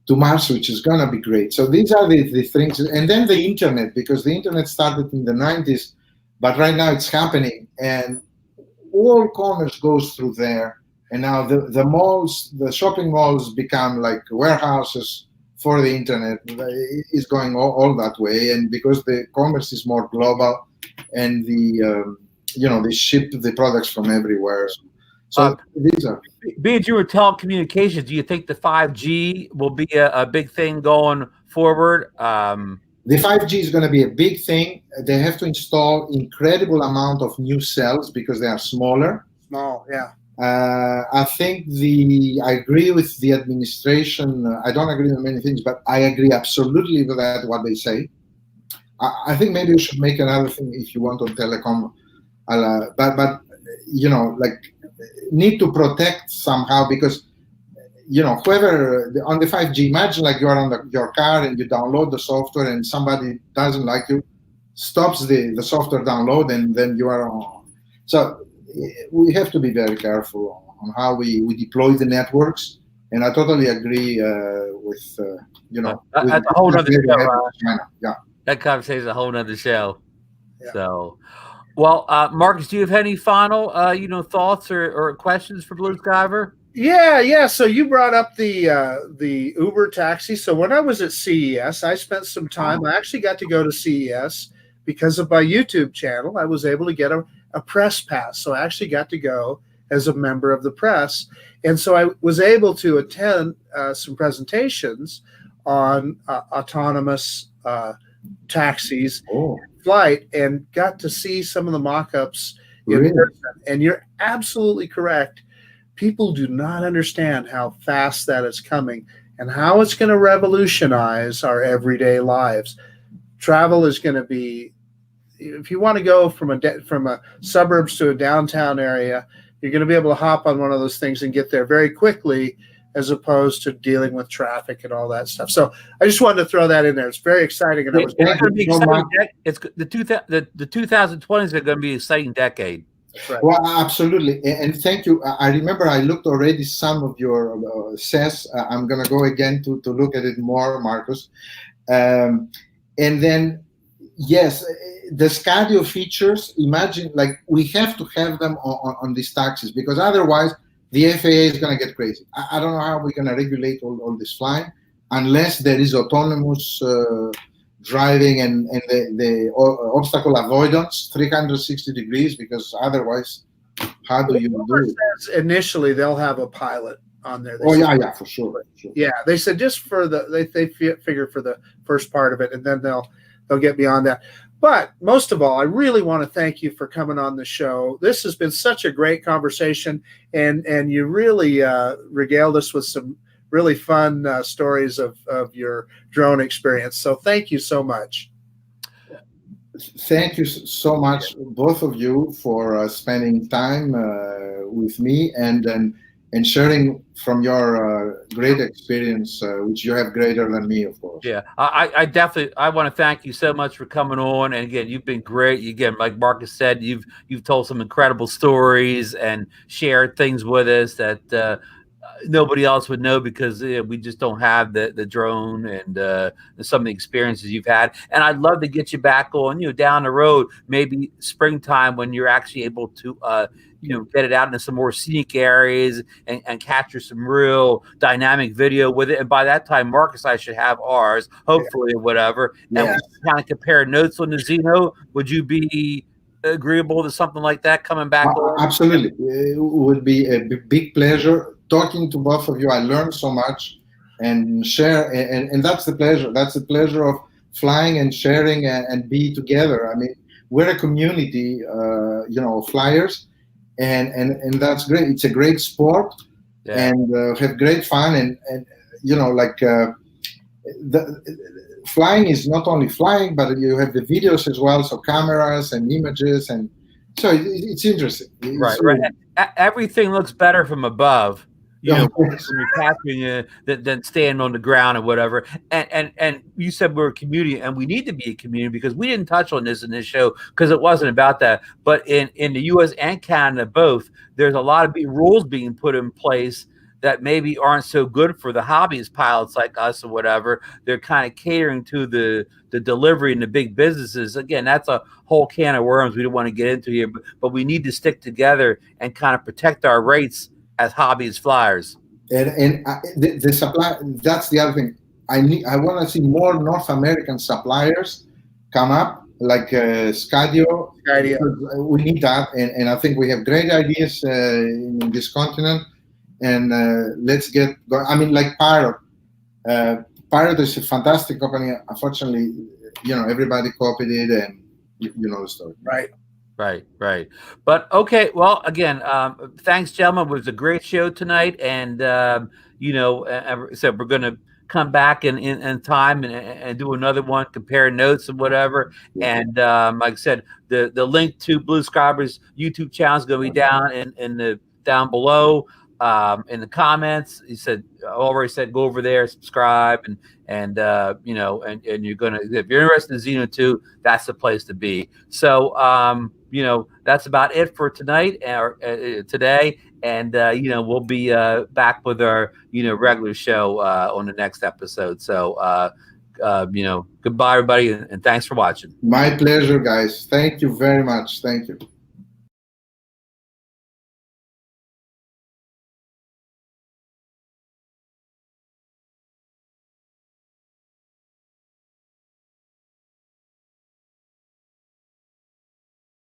to Mars, which is gonna be great. So these are the things, and then the internet, because the internet started in the 90s, but right now it's happening, and all commerce goes through there. And now the malls, the shopping malls become like warehouses for the internet. It's going all that way, and because the commerce is more global, and the you know, they ship the products from everywhere. So these are. Being you were telecommunications, do you think the 5G will be a big thing going forward? The 5G is going to be a big thing. They have to install incredible amount of new cells because they are smaller. Small, yeah. I think I agree with the administration. I don't agree with many things, but I agree absolutely with that, what they say. I think maybe you should make another thing if you want on telecom. But you know, like, need to protect somehow, because you know, whoever on the 5G, imagine like you are on your car and you download the software and somebody doesn't like you, stops the software download, and then you are on. So we have to be very careful on how we deploy the networks, and I totally agree with you know. That's a whole other show. China. Yeah. That conversation is a whole other show. Yeah. So, well, Marcus, do you have any final, you know, thoughts or questions for Blueskyver? Yeah. So you brought up the Uber taxi. So when I was at CES, I spent some time. I actually got to go to CES because of my YouTube channel. I was able to get a press pass. So I actually got to go as a member of the press. And so I was able to attend some presentations on autonomous taxis flight, and got to see some of the mock-ups in person. And you're absolutely correct. People do not understand how fast that is coming and how it's going to revolutionize our everyday lives. Travel is going to be, if you want to go from a suburbs to a downtown area, you're going to be able to hop on one of those things and get there very quickly, as opposed to dealing with traffic and all that stuff. So I just wanted to throw that in there. It's very exciting. And it's going to be exciting. It's the 2020s are going to be an exciting decade. Right. Well, absolutely, and thank you. I remember I looked already some of your says. I'm going to go again to look at it more, Marcus. And then, yes, the Scadio features, imagine, like, we have to have them on these taxis, because otherwise the FAA is going to get crazy. I don't know how we're going to regulate all this flying unless there is autonomous driving and the obstacle avoidance 360 degrees, because otherwise, how do you do it? Initially, they'll have a pilot on there. Yeah, for sure. Yeah, they said just for they figure for the first part of it, and then they'll get beyond that. But most of all, I really want to thank you for coming on the show. This has been such a great conversation, and you really regaled us with some really fun stories of your drone experience. So thank you so much. Thank you so much, both of you, for spending time with me and sharing from your great experience, which you have greater than me, of course. Yeah, I definitely want to thank you so much for coming on. And again, you've been great. Again, like Marcus said, you've told some incredible stories and shared things with us that nobody else would know, because we just don't have the drone and some of the experiences you've had. And I'd love to get you back on, down the road, maybe springtime, when you're actually able to get it out into some more scenic areas and capture some real dynamic video with it. And by that time, Marcus, I should have ours, hopefully, or whatever. And we kind of compare notes on the Zino. Would you be agreeable to something like that coming back? Absolutely. It would be a big pleasure talking to both of you. I learned so much and share, and that's the pleasure. That's the pleasure of flying and sharing and be together. I mean, we're a community, of flyers, and that's great. It's a great sport, and have great fun, and the flying is not only flying, but you have the videos as well, so cameras and images, and so it's interesting. Right. Everything looks better from above, when you're capturing than standing on the ground or whatever. And you said we're a community, and we need to be a community, because we didn't touch on this in this show because it wasn't about that. But in the U.S. and Canada both, there's a lot of rules being put in place that maybe aren't so good for the hobbyist pilots like us or whatever. They're kind of catering to the delivery and the big businesses. Again, that's a whole can of worms we don't want to get into here, but we need to stick together and kind of protect our rates as hobbyist flyers. And the supply, that's the other thing. I want to see more North American suppliers come up, like Scadio. We need that, and I think we have great ideas in this continent. And let's get going. I mean, like Pirate. Pirate is a fantastic company. Unfortunately, everybody copied it, and you know the story. Right. But okay, well, again, thanks, gentlemen. It was a great show tonight, and so we're going to come back in time and do another one, compare notes and whatever. And like I said, the link to Blueskyver's YouTube channel is going to be down below. In the comments, he said, already said, go over there, subscribe, and you're gonna, if you're interested in Zino 2, that's the place to be. So that's about it for tonight or today, and we'll be back with our regular show on the next episode. So goodbye, everybody, and thanks for watching. My pleasure, guys. Thank you very much. Thank you.